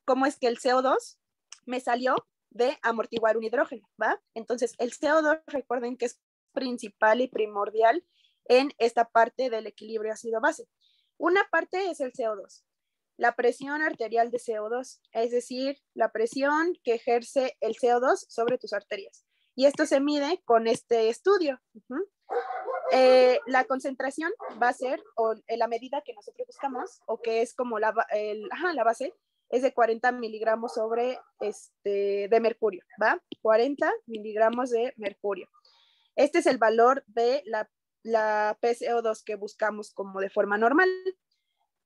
cómo es que el CO2 me salió de amortiguar un hidrógeno, ¿va? Entonces, el CO2, recuerden que es principal y primordial en esta parte del equilibrio ácido-base. Una parte es el CO2, la presión arterial de CO2, es decir, la presión que ejerce el CO2 sobre tus arterias. Y esto se mide con este estudio. La concentración va a ser, o la medida que nosotros buscamos, o que es como la base, es de 40 miligramos de mercurio, ¿va? 40 miligramos de mercurio. Este es el valor de la PCO2 que buscamos como de forma normal.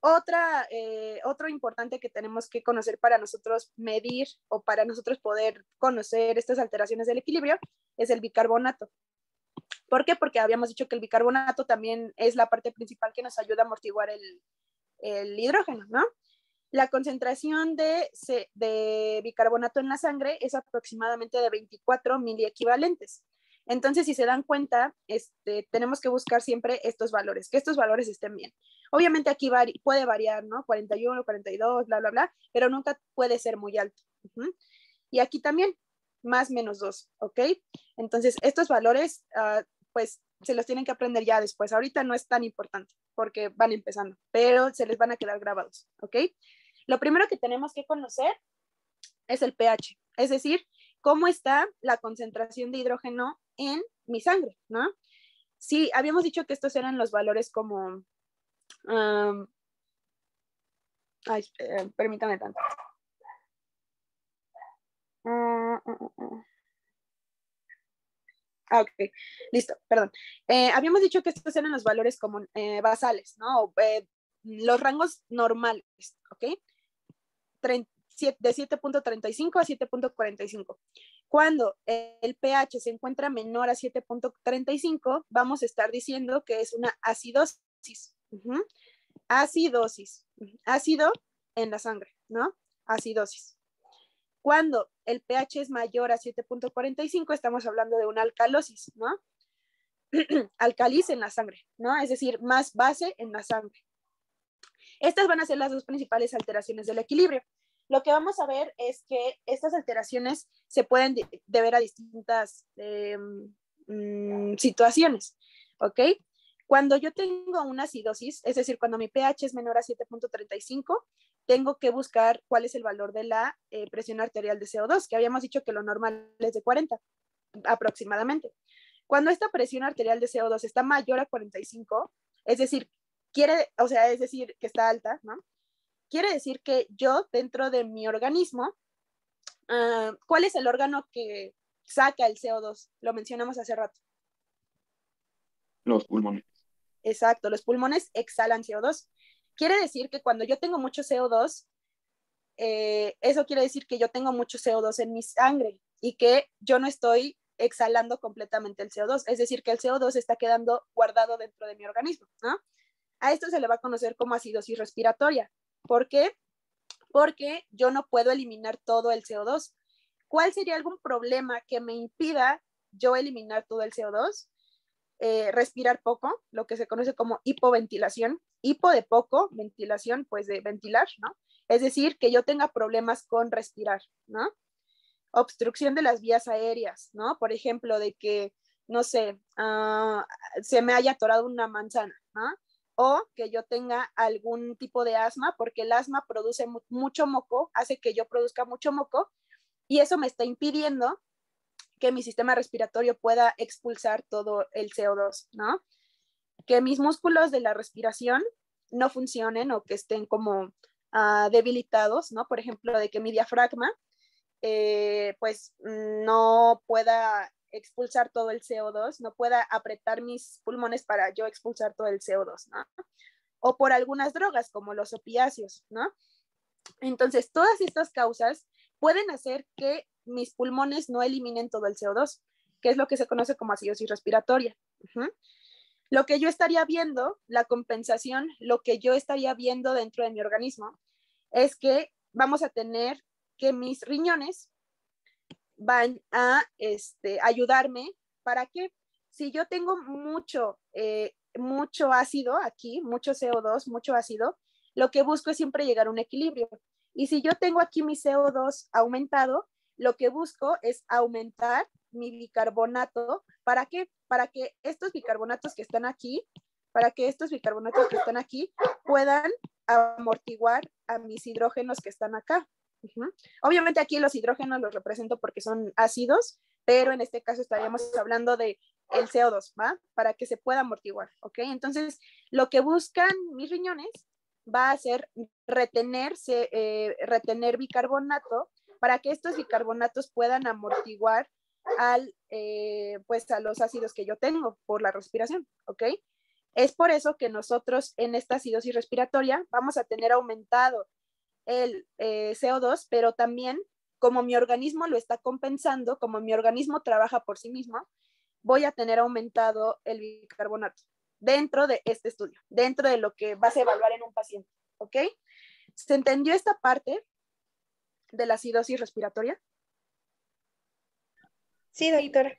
Otro importante que tenemos que conocer para nosotros medir o para nosotros poder conocer estas alteraciones del equilibrio es el bicarbonato. ¿Por qué? Porque habíamos dicho que el bicarbonato también es la parte principal que nos ayuda a amortiguar el hidrógeno, ¿no? La concentración de bicarbonato en la sangre es aproximadamente de 24 miliequivalentes. Entonces, si se dan cuenta, tenemos que buscar siempre estos valores, que estos valores estén bien. Obviamente aquí puede variar, ¿no? 41, 42, bla, bla, bla, pero nunca puede ser muy alto. Y aquí también, más menos 2, ¿ok? Entonces, estos valores, pues, se los tienen que aprender ya después. Ahorita no es tan importante porque van empezando, pero se les van a quedar grabados, ¿ok? Lo primero que tenemos que conocer es el pH, es decir, cómo está la concentración de hidrógeno en mi sangre, ¿no? Sí, habíamos dicho que estos eran los valores como... permítame tanto. Ok, listo, perdón. Habíamos dicho que estos eran los valores como basales, ¿no? Los rangos normales, ¿ok? De 7.35 a 7.45. Cuando el pH se encuentra menor a 7.35, vamos a estar diciendo que es una acidosis. Acidosis. Ácido en la sangre, ¿no? Acidosis. Cuando el pH es mayor a 7.45, estamos hablando de una alcalosis, ¿no? Alcalis en la sangre, ¿no? Es decir, más base en la sangre. Estas van a ser las dos principales alteraciones del equilibrio. Lo que vamos a ver es que estas alteraciones se pueden deber a distintas situaciones, ¿ok? Cuando yo tengo una acidosis, es decir, cuando mi pH es menor a 7.35, tengo que buscar cuál es el valor de la presión arterial de CO2, que habíamos dicho que lo normal es de 40 aproximadamente. Cuando esta presión arterial de CO2 está mayor a 45, es decir, es decir, que está alta, ¿no? Quiere decir que yo, dentro de mi organismo, ¿cuál es el órgano que saca el CO2? Lo mencionamos hace rato. Los pulmones. Exacto, los pulmones exhalan CO2. Quiere decir que cuando yo tengo mucho CO2, eso quiere decir que yo tengo mucho CO2 en mi sangre y que yo no estoy exhalando completamente el CO2, es decir, que el CO2 está quedando guardado dentro de mi organismo, ¿no? A esto se le va a conocer como acidosis respiratoria. ¿Por qué? Porque yo no puedo eliminar todo el CO2. ¿Cuál sería algún problema que me impida yo eliminar todo el CO2? Respirar poco, lo que se conoce como hipoventilación. Hipo de poco, ventilación, pues de ventilar, ¿no? Es decir, que yo tenga problemas con respirar, ¿no? Obstrucción de las vías aéreas, ¿no? Por ejemplo, de que, no sé, se me haya atorado una manzana, ¿no? O que yo tenga algún tipo de asma, porque el asma produce mucho moco, hace que yo produzca mucho moco, y eso me está impidiendo que mi sistema respiratorio pueda expulsar todo el CO2, ¿no? Que mis músculos de la respiración no funcionen o que estén como debilitados, ¿no? Por ejemplo, de que mi diafragma pues no pueda expulsar todo el CO2, no pueda apretar mis pulmones para yo expulsar todo el CO2, ¿no? O por algunas drogas como los opiáceos, ¿no? Entonces, todas estas causas pueden hacer que mis pulmones no eliminen todo el CO2, que es lo que se conoce como acidosis respiratoria. Lo que yo estaría viendo, la compensación, lo que yo estaría viendo dentro de mi organismo, es que vamos a tener que mis riñones van a ayudarme. ¿Para qué? Si yo tengo mucho ácido aquí, mucho CO2, mucho ácido, lo que busco es siempre llegar a un equilibrio. Y si yo tengo aquí mi CO2 aumentado, lo que busco es aumentar mi bicarbonato. ¿Para qué? Para que estos bicarbonatos que están aquí, puedan amortiguar a mis hidrógenos que están acá. Obviamente aquí los hidrógenos los represento porque son ácidos, pero en este caso estaríamos hablando de el CO2, ¿va? Para que se pueda amortiguar, ¿ok? Entonces, lo que buscan mis riñones va a ser retener bicarbonato para que estos bicarbonatos puedan amortiguar pues a los ácidos que yo tengo por la respiración, ¿ok? Es por eso que nosotros en esta acidosis respiratoria vamos a tener aumentado el CO2, pero también como mi organismo lo está compensando, como mi organismo trabaja por sí mismo, voy a tener aumentado el bicarbonato dentro de este estudio, dentro de lo que vas a evaluar en un paciente, ¿ok? ¿Se entendió esta parte de la acidosis respiratoria? Sí, doctora.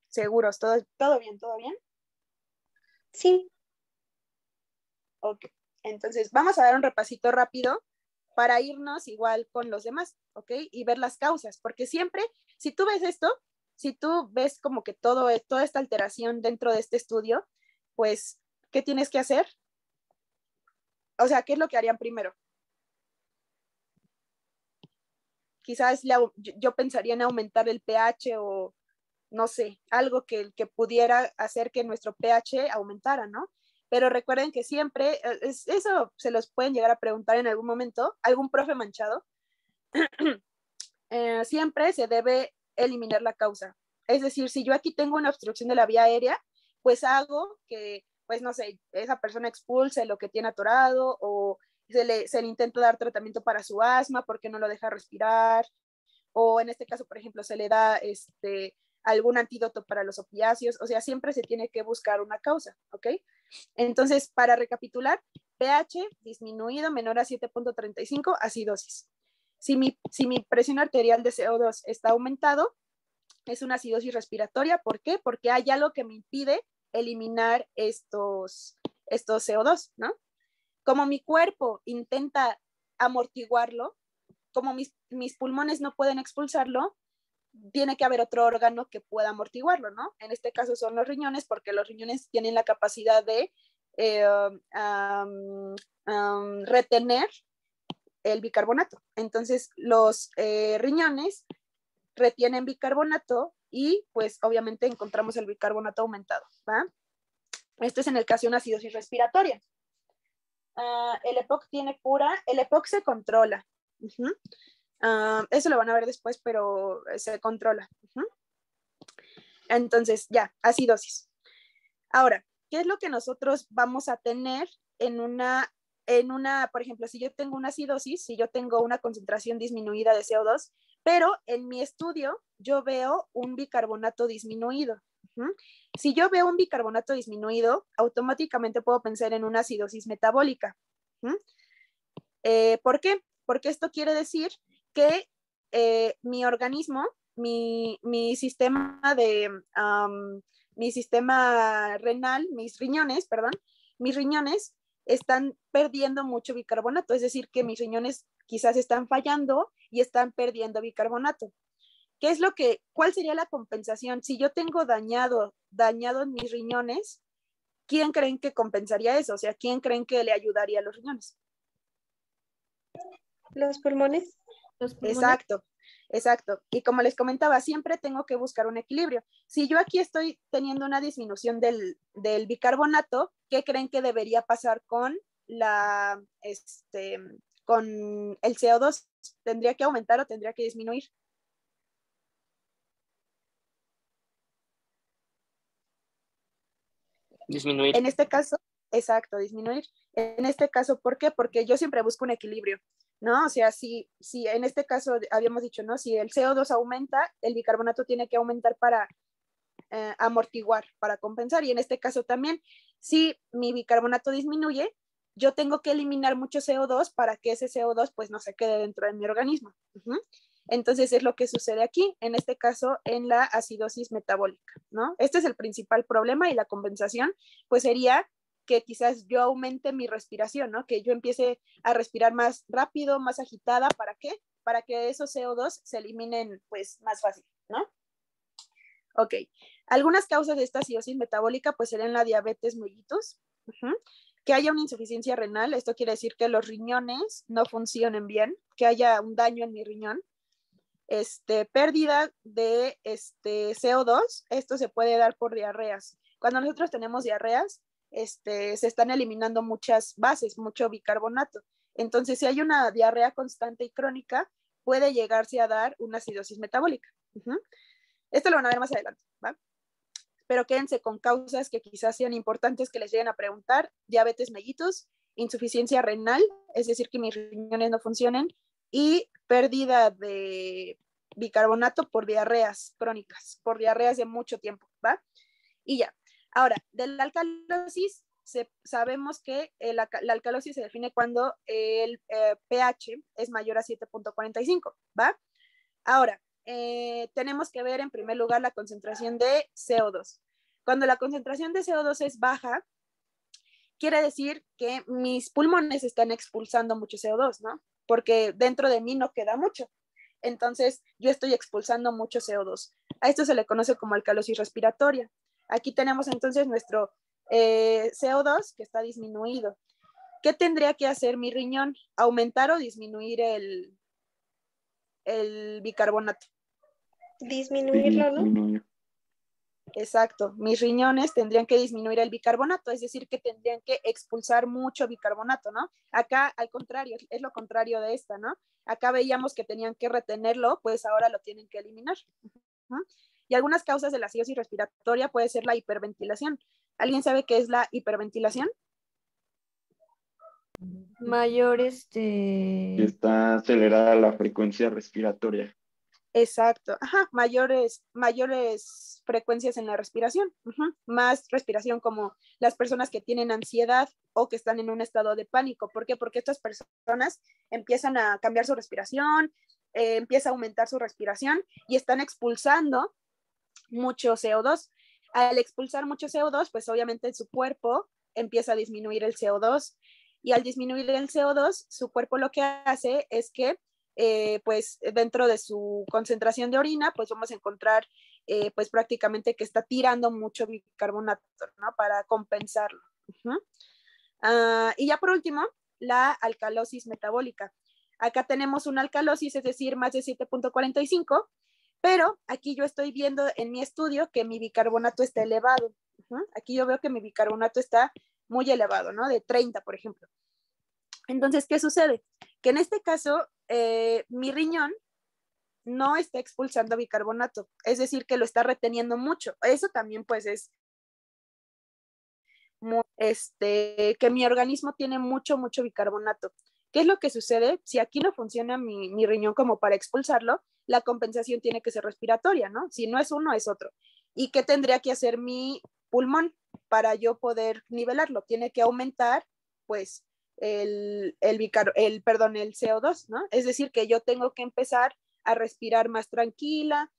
¿Seguros? ¿Todo bien? ¿Todo bien? Sí. Ok, entonces vamos a dar un repasito rápido para irnos igual con los demás, ¿ok? Y ver las causas, porque siempre, si tú ves esto, si tú ves como que toda esta alteración dentro de este estudio, pues, ¿qué tienes que hacer? O sea, ¿qué es lo que harían primero? Quizás yo pensaría en aumentar el pH o, no sé, algo que pudiera hacer que nuestro pH aumentara, ¿no? Pero recuerden que siempre, eso se los pueden llegar a preguntar en algún momento, algún profe manchado, siempre se debe eliminar la causa. Es decir, si yo aquí tengo una obstrucción de la vía aérea, pues hago que, pues no sé, esa persona expulse lo que tiene atorado o se le intenta dar tratamiento para su asma porque no lo deja respirar, o en este caso, por ejemplo, se le da algún antídoto para los opiáceos, o sea, siempre se tiene que buscar una causa, ¿ok? Entonces, para recapitular, pH disminuido menor a 7.35, acidosis. Si mi presión arterial de CO2 está aumentado, es una acidosis respiratoria. ¿Por qué? Porque hay algo que me impide eliminar estos CO2, ¿no? Como mi cuerpo intenta amortiguarlo, como mis pulmones no pueden expulsarlo, tiene que haber otro órgano que pueda amortiguarlo, ¿no? En este caso son los riñones, porque los riñones tienen la capacidad de retener el bicarbonato. Entonces, los riñones retienen bicarbonato y, pues, obviamente encontramos el bicarbonato aumentado, ¿va? Esto es en el caso de una acidosis respiratoria. El EPOC tiene cura, el EPOC se controla. Eso lo van a ver después, pero se controla. Entonces, ya, acidosis. Ahora, ¿qué es lo que nosotros vamos a tener en una, por ejemplo, si yo tengo una acidosis, si yo tengo una concentración disminuida de CO2, pero en mi estudio yo veo un bicarbonato disminuido? Si yo veo un bicarbonato disminuido, automáticamente puedo pensar en una acidosis metabólica. ¿Por qué? Porque esto quiere decir que mi organismo, mi sistema renal, mis riñones están perdiendo mucho bicarbonato, es decir, que mis riñones quizás están fallando y están perdiendo bicarbonato. ¿Cuál sería la compensación? Si yo tengo dañado en mis riñones, ¿quién creen que compensaría eso? O sea, ¿quién creen que le ayudaría a los riñones? Los pulmones. Exacto. Y como les comentaba, siempre tengo que buscar un equilibrio. Si yo aquí estoy teniendo una disminución del bicarbonato, ¿qué creen que debería pasar con con el CO2? ¿Tendría que aumentar o tendría que disminuir? Disminuir. En este caso, exacto, disminuir. En este caso, ¿por qué? Porque yo siempre busco un equilibrio, ¿no? O sea, si en este caso habíamos dicho, ¿no? Si el CO2 aumenta, el bicarbonato tiene que aumentar para amortiguar, para compensar. Y en este caso también, si mi bicarbonato disminuye, yo tengo que eliminar mucho CO2 para que ese CO2 pues no se quede dentro de mi organismo. Entonces es lo que sucede aquí, en este caso en la acidosis metabólica, ¿no? Este es el principal problema, y la compensación pues sería que quizás yo aumente mi respiración, ¿no? Que yo empiece a respirar más rápido, más agitada. ¿Para qué? Para que esos CO2 se eliminen pues más fácil, ¿no? Ok. Algunas causas de esta acidosis metabólica pues serían la diabetes mellitus, que haya una insuficiencia renal, esto quiere decir que los riñones no funcionen bien, que haya un daño en mi riñón. Pérdida de CO2, esto se puede dar por diarreas. Cuando nosotros tenemos diarreas, se están eliminando muchas bases, mucho bicarbonato. Entonces, si hay una diarrea constante y crónica, puede llegarse a dar una acidosis metabólica. Esto lo van a ver más adelante, ¿va? Pero quédense con causas que quizás sean importantes que les lleguen a preguntar: diabetes mellitus, insuficiencia renal, es decir, que mis riñones no funcionen, y pérdida de bicarbonato por diarreas crónicas, por diarreas de mucho tiempo, ¿va? Y ya. Ahora, de la alcalosis, sabemos que la alcalosis se define cuando el pH es mayor a 7.45, ¿va? Ahora, tenemos que ver en primer lugar la concentración de CO2. Cuando la concentración de CO2 es baja, quiere decir que mis pulmones están expulsando mucho CO2, ¿no? Porque dentro de mí no queda mucho. Entonces, yo estoy expulsando mucho CO2. A esto se le conoce como alcalosis respiratoria. Aquí tenemos entonces nuestro CO2 que está disminuido. ¿Qué tendría que hacer mi riñón? ¿Aumentar o disminuir el bicarbonato? Disminuirlo, ¿no? Exacto, mis riñones tendrían que disminuir el bicarbonato, es decir, que tendrían que expulsar mucho bicarbonato, ¿no? Acá, al contrario, es lo contrario de esta, ¿no? Acá veíamos que tenían que retenerlo, pues ahora lo tienen que eliminar. Y algunas causas de la acidosis respiratoria puede ser la hiperventilación. ¿Alguien sabe qué es la hiperventilación? Mayor, Que está acelerada la frecuencia respiratoria. Exacto, ajá, mayores frecuencias en la respiración, más respiración, como las personas que tienen ansiedad o que están en un estado de pánico. ¿Por qué? Porque estas personas empiezan a cambiar su respiración, empieza a aumentar su respiración y están expulsando mucho CO2. Al expulsar mucho CO2, pues obviamente en su cuerpo empieza a disminuir el CO2, y al disminuir el CO2, su cuerpo lo que hace es que pues dentro de su concentración de orina, pues vamos a encontrar pues prácticamente que está tirando mucho bicarbonato, ¿no? Para compensarlo. Y ya por último, la alcalosis metabólica. Acá tenemos una alcalosis, es decir, más de 7.45, pero aquí yo estoy viendo en mi estudio que mi bicarbonato está elevado. Aquí yo veo que mi bicarbonato está muy elevado, ¿no? De 30, por ejemplo. Entonces, ¿qué sucede? Que en este caso, mi riñón no está expulsando bicarbonato, es decir, que lo está reteniendo mucho. Eso también pues es que mi organismo tiene mucho bicarbonato. ¿Qué es lo que sucede? Si aquí no funciona mi riñón como para expulsarlo, la compensación tiene que ser respiratoria, ¿no? Si no es uno, es otro. ¿Y qué tendría que hacer mi pulmón para yo poder nivelarlo? Tiene que aumentar, pues, el CO2, ¿no? Es decir, que yo tengo que empezar a respirar más tranquila.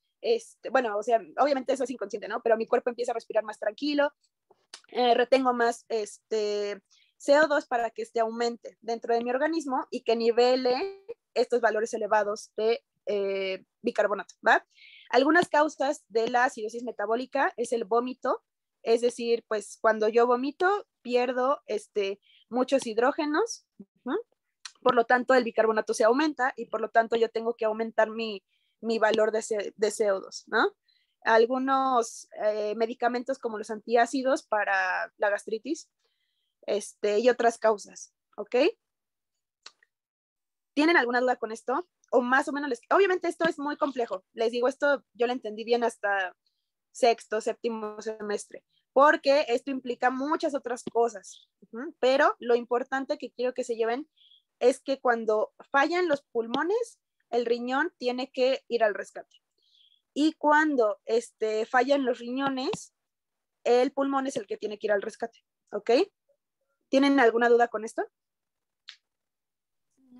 Bueno, o sea, obviamente eso es inconsciente, ¿no? Pero mi cuerpo empieza a respirar más tranquilo, retengo más CO2 para que aumente dentro de mi organismo y que nivele estos valores elevados de bicarbonato, ¿va? Algunas causas de la acidosis metabólica es el vómito, es decir, pues cuando yo vomito pierdo muchos hidrógenos, por lo tanto el bicarbonato se aumenta y por lo tanto yo tengo que aumentar mi valor de CO2, ¿no? Algunos medicamentos como los antiácidos para la gastritis y otras causas, ¿ok? ¿Tienen alguna duda con esto? O más o menos, obviamente esto es muy complejo, les digo, esto yo lo entendí bien hasta sexto, séptimo semestre, porque esto implica muchas otras cosas, pero lo importante que quiero que se lleven es que cuando fallan los pulmones, el riñón tiene que ir al rescate. Y cuando fallan los riñones, el pulmón es el que tiene que ir al rescate, ¿ok? ¿Tienen alguna duda con esto?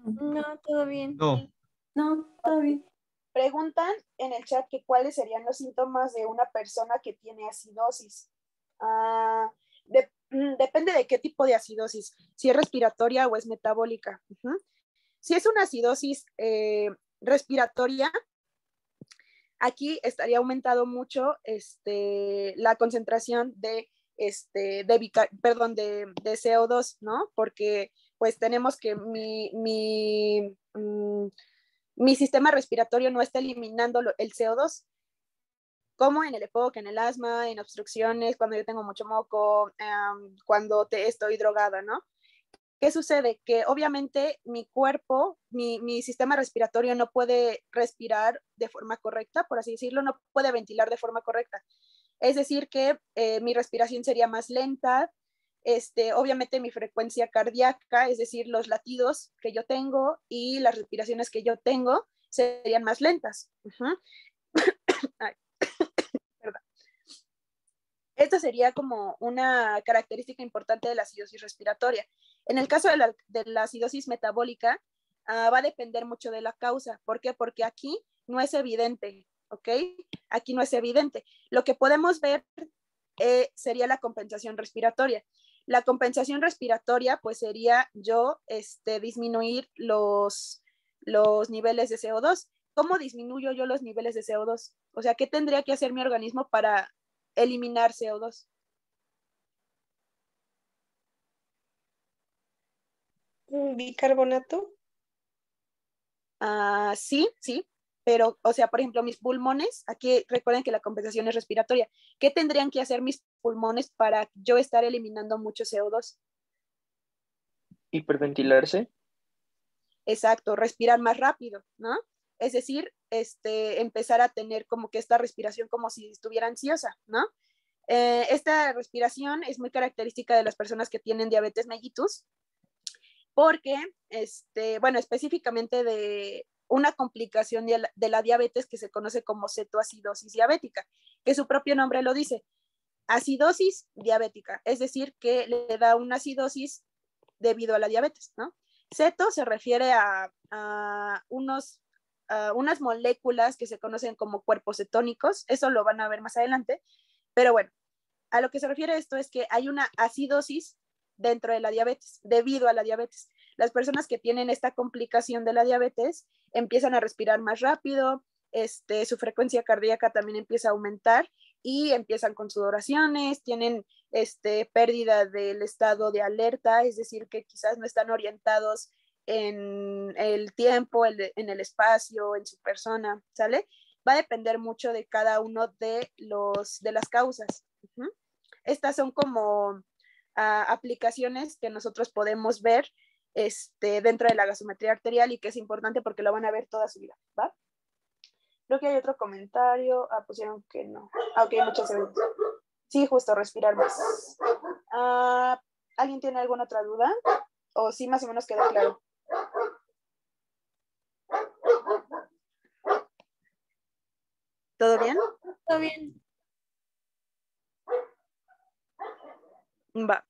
No, todo bien. No. No, todo bien. Preguntan en el chat que cuáles serían los síntomas de una persona que tiene acidosis. Depende de qué tipo de acidosis, si es respiratoria o es metabólica. Si es una acidosis respiratoria, aquí estaría aumentado mucho la concentración de CO2, ¿no? Porque pues tenemos que mi sistema respiratorio no está eliminando el CO2, como en el EPOC, en el asma, en obstrucciones, cuando yo tengo mucho moco, cuando estoy drogada, ¿no? ¿Qué sucede? Que obviamente mi cuerpo, mi sistema respiratorio no puede respirar de forma correcta, por así decirlo, no puede ventilar de forma correcta. Es decir, que mi respiración sería más lenta, obviamente mi frecuencia cardíaca, es decir, los latidos que yo tengo y las respiraciones que yo tengo serían más lentas. Ay, perdón. Esto sería como una característica importante de la acidosis respiratoria. En el caso de la acidosis metabólica, va a depender mucho de la causa. ¿Por qué? Porque aquí no es evidente, ¿ok? Aquí no es evidente. Lo que podemos ver sería la compensación respiratoria. La compensación respiratoria, pues sería yo disminuir los niveles de CO2. ¿Cómo disminuyo yo los niveles de CO2? O sea, ¿qué tendría que hacer mi organismo para eliminar CO2? ¿Bicarbonato? Sí, pero, o sea, por ejemplo, mis pulmones, aquí recuerden que la compensación es respiratoria. ¿Qué tendrían que hacer mis pulmones para yo estar eliminando mucho CO2? Hiperventilarse. Exacto, respirar más rápido, ¿no? Es decir, empezar a tener como que esta respiración como si estuviera ansiosa, ¿no? Esta respiración es muy característica de las personas que tienen diabetes mellitus, porque, bueno, específicamente de una complicación de la diabetes que se conoce como cetoacidosis diabética, que su propio nombre lo dice, acidosis diabética, es decir, que le da una acidosis debido a la diabetes, ¿no? Ceto se refiere a unas moléculas que se conocen como cuerpos cetónicos, eso lo van a ver más adelante, pero bueno, a lo que se refiere esto es que hay una acidosis dentro de la diabetes, debido a la diabetes. Las personas que tienen esta complicación de la diabetes empiezan a respirar más rápido, su frecuencia cardíaca también empieza a aumentar y empiezan con sudoraciones, tienen pérdida del estado de alerta, es decir, que quizás no están orientados en el tiempo, en el espacio, en su persona, ¿sale? Va a depender mucho de cada uno de las causas. Estas son como aplicaciones que nosotros podemos ver dentro de la gasometría arterial y que es importante porque lo van a ver toda su vida, ¿va? Creo que hay otro comentario. Pusieron que no. Ok, muchas gracias. Sí, justo, respirar más. ¿Alguien tiene alguna otra duda? ¿O sí más o menos quedó claro? ¿Todo bien? Todo bien. Va.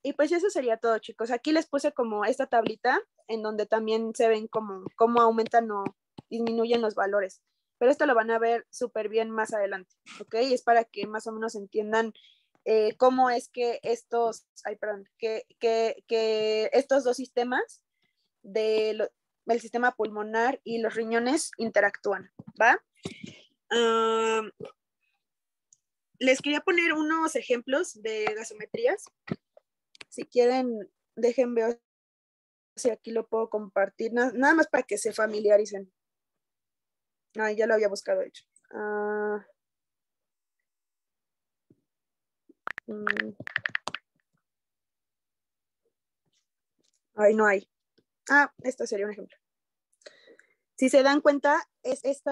Y pues eso sería todo, chicos. Aquí les puse como esta tablita en donde también se ven cómo aumentan o disminuyen los valores. Pero esto lo van a ver súper bien más adelante, ¿ok? Es para que más o menos entiendan cómo es que que estos dos sistemas del sistema pulmonar y los riñones interactúan, ¿va? Les quería poner unos ejemplos de gasometrías. Si quieren, dejen ver si aquí lo puedo compartir, nada más para que se familiaricen. Ya lo había buscado, de hecho. No hay. Este sería un ejemplo. Si se dan cuenta, estos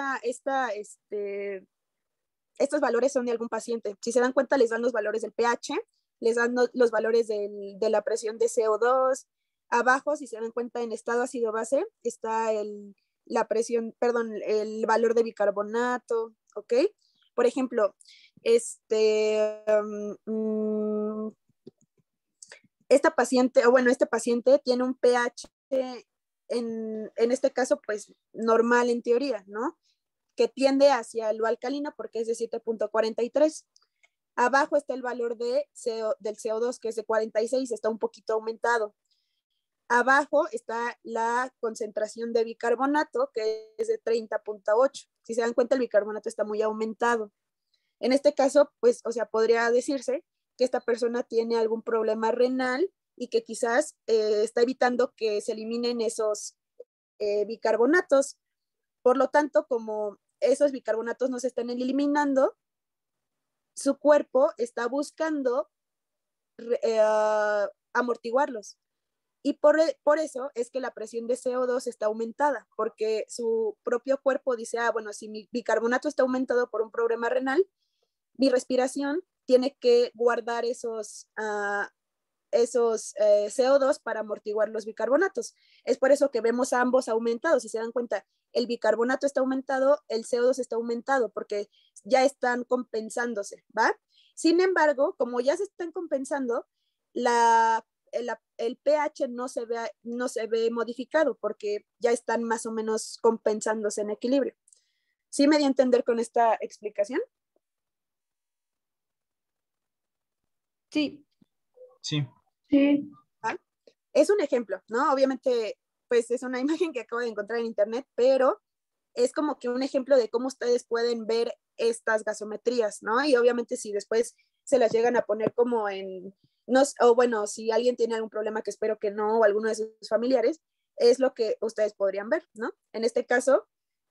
valores son de algún paciente. Si se dan cuenta, les dan los valores del pH, les dan los valores de la presión de CO2. Abajo, si se dan cuenta, en estado ácido-base, está el valor de bicarbonato, ¿ok? Por ejemplo, este paciente tiene un pH en este caso, pues, normal en teoría, ¿no? Que tiende hacia lo alcalino porque es de 7.43. Abajo está el valor del CO2, que es de 46, está un poquito aumentado. Abajo está la concentración de bicarbonato, que es de 30.8. Si se dan cuenta, el bicarbonato está muy aumentado. En este caso, pues, podría decirse que esta persona tiene algún problema renal y que quizás está evitando que se eliminen esos bicarbonatos. Por lo tanto, como esos bicarbonatos no se están eliminando, su cuerpo está buscando amortiguarlos. Y por eso es que la presión de CO2 está aumentada, porque su propio cuerpo dice, bueno, si mi bicarbonato está aumentado por un problema renal, mi respiración tiene que guardar esos CO2 para amortiguar los bicarbonatos. Es por eso que vemos a ambos aumentados. Si se dan cuenta, el bicarbonato está aumentado, el CO2 está aumentado, porque ya están compensándose, ¿va? Sin embargo, como ya se están compensando, el pH no se ve modificado, porque ya están más o menos compensándose en equilibrio. ¿Sí me di a entender con esta explicación? Sí. Sí. Sí. Es un ejemplo, ¿no? Obviamente, pues es una imagen que acabo de encontrar en internet, pero es como que un ejemplo de cómo ustedes pueden ver estas gasometrías, ¿no? Y obviamente si después se las llegan a poner como si alguien tiene algún problema, que espero que no, o alguno de sus familiares, es lo que ustedes podrían ver, ¿no? En este caso,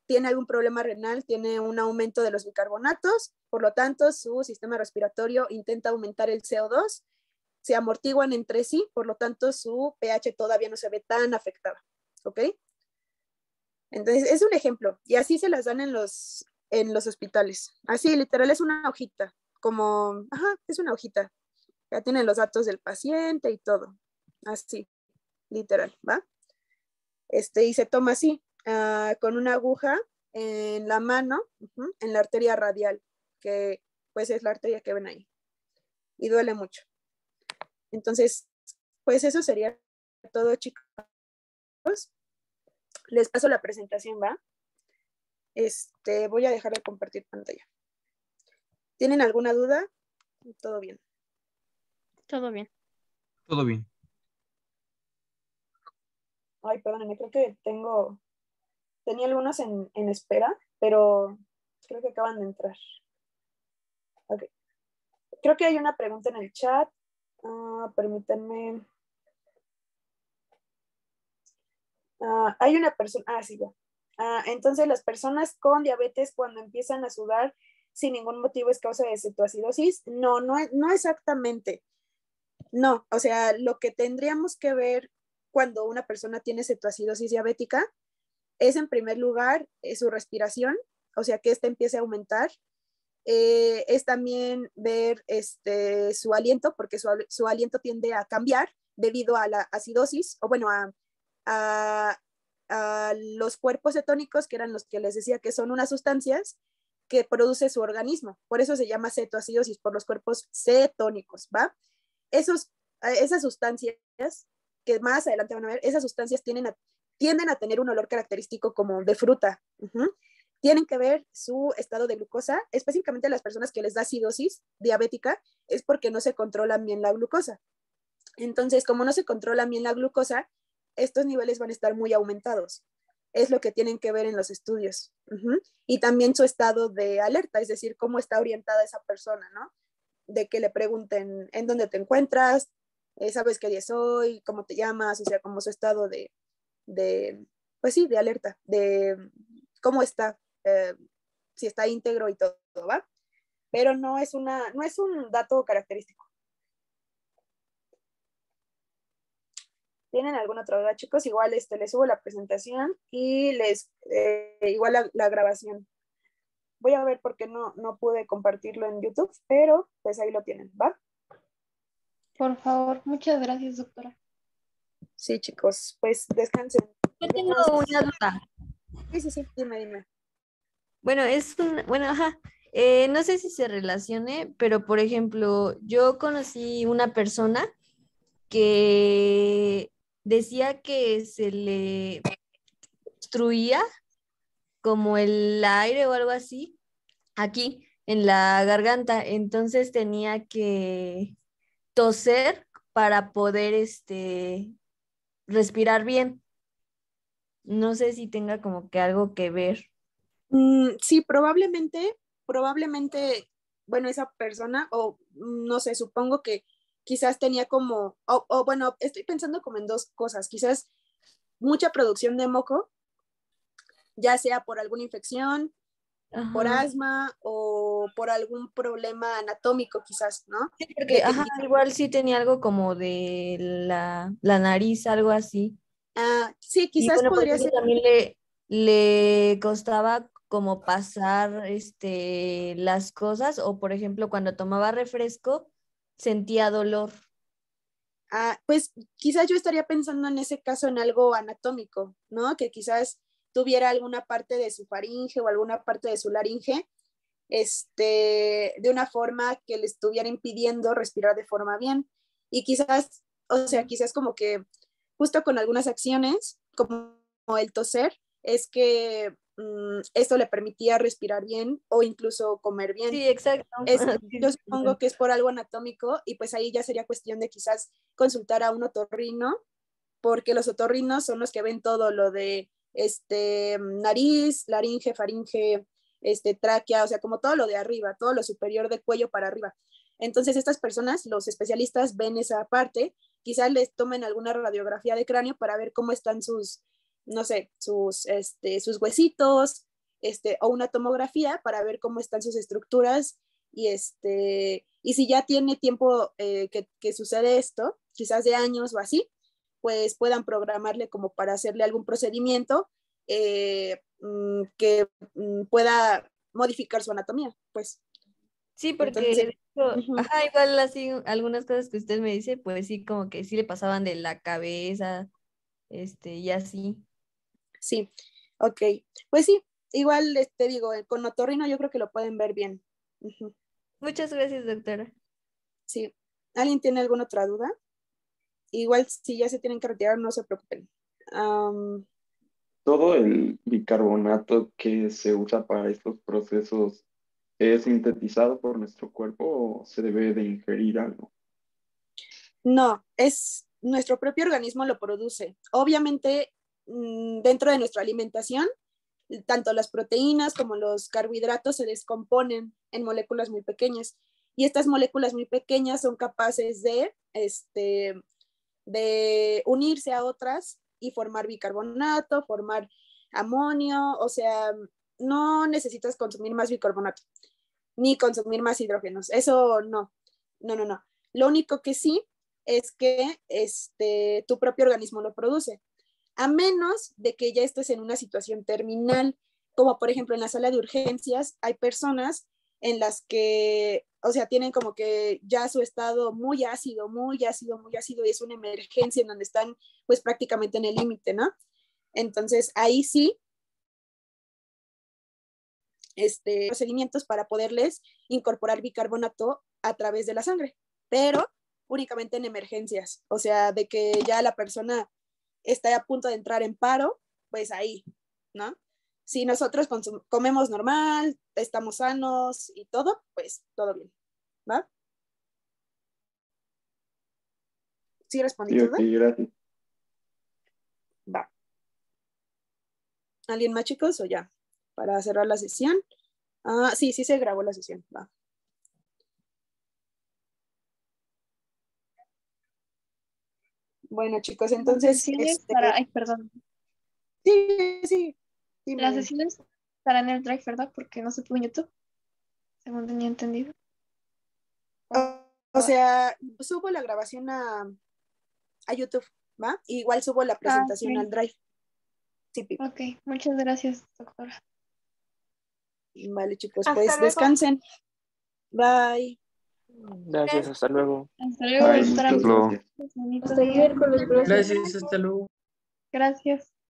tiene algún problema renal, tiene un aumento de los bicarbonatos, por lo tanto, su sistema respiratorio intenta aumentar el CO2, se amortiguan entre sí, por lo tanto, su pH todavía no se ve tan afectado, ¿ok? Entonces, es un ejemplo, y así se las dan en los hospitales. Así, literal, es una hojita, es una hojita. Ya tienen los datos del paciente y todo. Así, literal, ¿va? Y se toma así, con una aguja en la mano, en la arteria radial, que pues es la arteria que ven ahí. Y duele mucho. Entonces, pues eso sería todo, chicos. Les paso la presentación, ¿va? Voy a dejar de compartir pantalla. ¿Tienen alguna duda? Todo bien. Todo bien. Todo bien. Ay, perdónenme, creo que tenía algunos en espera, pero creo que acaban de entrar. Ok. Creo que hay una pregunta en el chat. Permítanme. Hay una persona, sí, ya. Entonces, las personas con diabetes cuando empiezan a sudar sin ningún motivo es causa de cetoacidosis. No exactamente. No, o sea, lo que tendríamos que ver cuando una persona tiene cetoacidosis diabética es en primer lugar su respiración, o sea, que ésta empiece a aumentar. Es también ver su aliento, porque su aliento tiende a cambiar debido a la acidosis, o bueno, a los cuerpos cetónicos, que eran los que les decía que son unas sustancias que produce su organismo. Por eso se llama cetoacidosis, por los cuerpos cetónicos, ¿va? Esas sustancias, que más adelante van a ver, esas sustancias tienden a tener un olor característico como de fruta. Tienen que ver su estado de glucosa, específicamente a las personas que les da acidosis diabética, es porque no se controlan bien la glucosa. Entonces, como no se controlan bien la glucosa, estos niveles van a estar muy aumentados. Es lo que tienen que ver en los estudios. Y también su estado de alerta, es decir, cómo está orientada esa persona, ¿no? De que le pregunten en dónde te encuentras, sabes qué día es hoy, cómo te llamas, o sea, como su estado pues sí, de alerta, de cómo está, si está íntegro y todo, ¿va? Pero no es un dato característico. ¿Tienen alguna otra duda, chicos? Igual les subo la presentación y igual la grabación. Voy a ver por qué no pude compartirlo en YouTube, pero pues ahí lo tienen, ¿va? Por favor, muchas gracias, doctora. Sí, chicos, pues descansen. Yo tengo una duda. Sí, dime. Bueno, ajá. No sé si se relacione, pero por ejemplo, yo conocí una persona que decía que se le obstruía como el aire o algo así aquí en la garganta, entonces tenía que toser para poder respirar bien. No sé si tenga como que algo que ver. Sí, probablemente, bueno, esa persona, o no sé, supongo que quizás tenía como, bueno, estoy pensando como en dos cosas, quizás mucha producción de moco, ya sea por alguna infección, por asma o por algún problema anatómico quizás, ¿no? Sí, porque igual sí tenía algo como de la nariz, algo así. Sí, quizás y bueno, podría ser. También le costaba como pasar las cosas, o por ejemplo, cuando tomaba refresco, sentía dolor. Pues quizás yo estaría pensando en ese caso en algo anatómico, ¿no? Que quizás tuviera alguna parte de su faringe o alguna parte de su laringe, de una forma que le estuviera impidiendo respirar de forma bien. Y quizás, o sea, quizás como que justo con algunas acciones, como el toser, es que esto le permitía respirar bien o incluso comer bien. Sí, exacto. Yo supongo que es por algo anatómico y pues ahí ya sería cuestión de quizás consultar a un otorrino, porque los otorrinos son los que ven todo lo de nariz, laringe, faringe, tráquea, o sea, como todo lo de arriba, todo lo superior del cuello para arriba. Entonces estas personas, los especialistas, ven esa parte, quizás les tomen alguna radiografía de cráneo para ver cómo están sus, no sé, sus huesitos, o una tomografía para ver cómo están sus estructuras y si ya tiene tiempo que sucede esto, quizás de años o así, pues puedan programarle como para hacerle algún procedimiento que pueda modificar su anatomía, pues. Sí, porque igual así algunas cosas que usted me dice, pues sí, como que sí le pasaban de la cabeza, y así. Sí, ok. Pues sí, igual te digo, con otorrino yo creo que lo pueden ver bien. Muchas gracias, doctora. Sí. ¿Alguien tiene alguna otra duda? Igual si ya se tienen que retirar, no se preocupen. ¿Todo el bicarbonato que se usa para estos procesos es sintetizado por nuestro cuerpo o se debe de ingerir algo? No, es nuestro propio organismo lo produce. Obviamente, dentro de nuestra alimentación, tanto las proteínas como los carbohidratos se descomponen en moléculas muy pequeñas. Y estas moléculas muy pequeñas son capaces de unirse a otras y formar bicarbonato, formar amonio, o sea, no necesitas consumir más bicarbonato, ni consumir más hidrógenos, eso no. Lo único que sí es que tu propio organismo lo produce, a menos de que ya estés en una situación terminal, como por ejemplo en la sala de urgencias hay personas en las que, o sea, tienen como que ya su estado muy ácido, muy ácido, muy ácido, y es una emergencia en donde están pues prácticamente en el límite, ¿no? Entonces ahí sí, procedimientos para poderles incorporar bicarbonato a través de la sangre, pero únicamente en emergencias, o sea, de que ya la persona está a punto de entrar en paro, pues ahí, ¿no? Si nosotros comemos normal, estamos sanos y todo, pues todo bien, ¿va? ¿Sí respondí Sí, todo? ok, gracias. Va. ¿Alguien más, chicos, o ya? Para cerrar la sesión. Ah, sí, sí se grabó la sesión, va. Bueno, chicos, entonces... Las sesiones para... Ay, perdón. Sí. Dime. Las sesiones estarán en el Drive, ¿verdad? Porque no se pudo en YouTube, según tenía entendido. O sea, subo la grabación a YouTube, ¿va? Igual subo la presentación al Drive. Sí, ok, muchas gracias, doctora. Vale, chicos, Hasta pues luego. descansen. Bye. Gracias, hasta luego. Hasta luego, Ay, doctora. muchas gracias. Hasta el miércoles, gracias. Gracias, hasta luego. Gracias.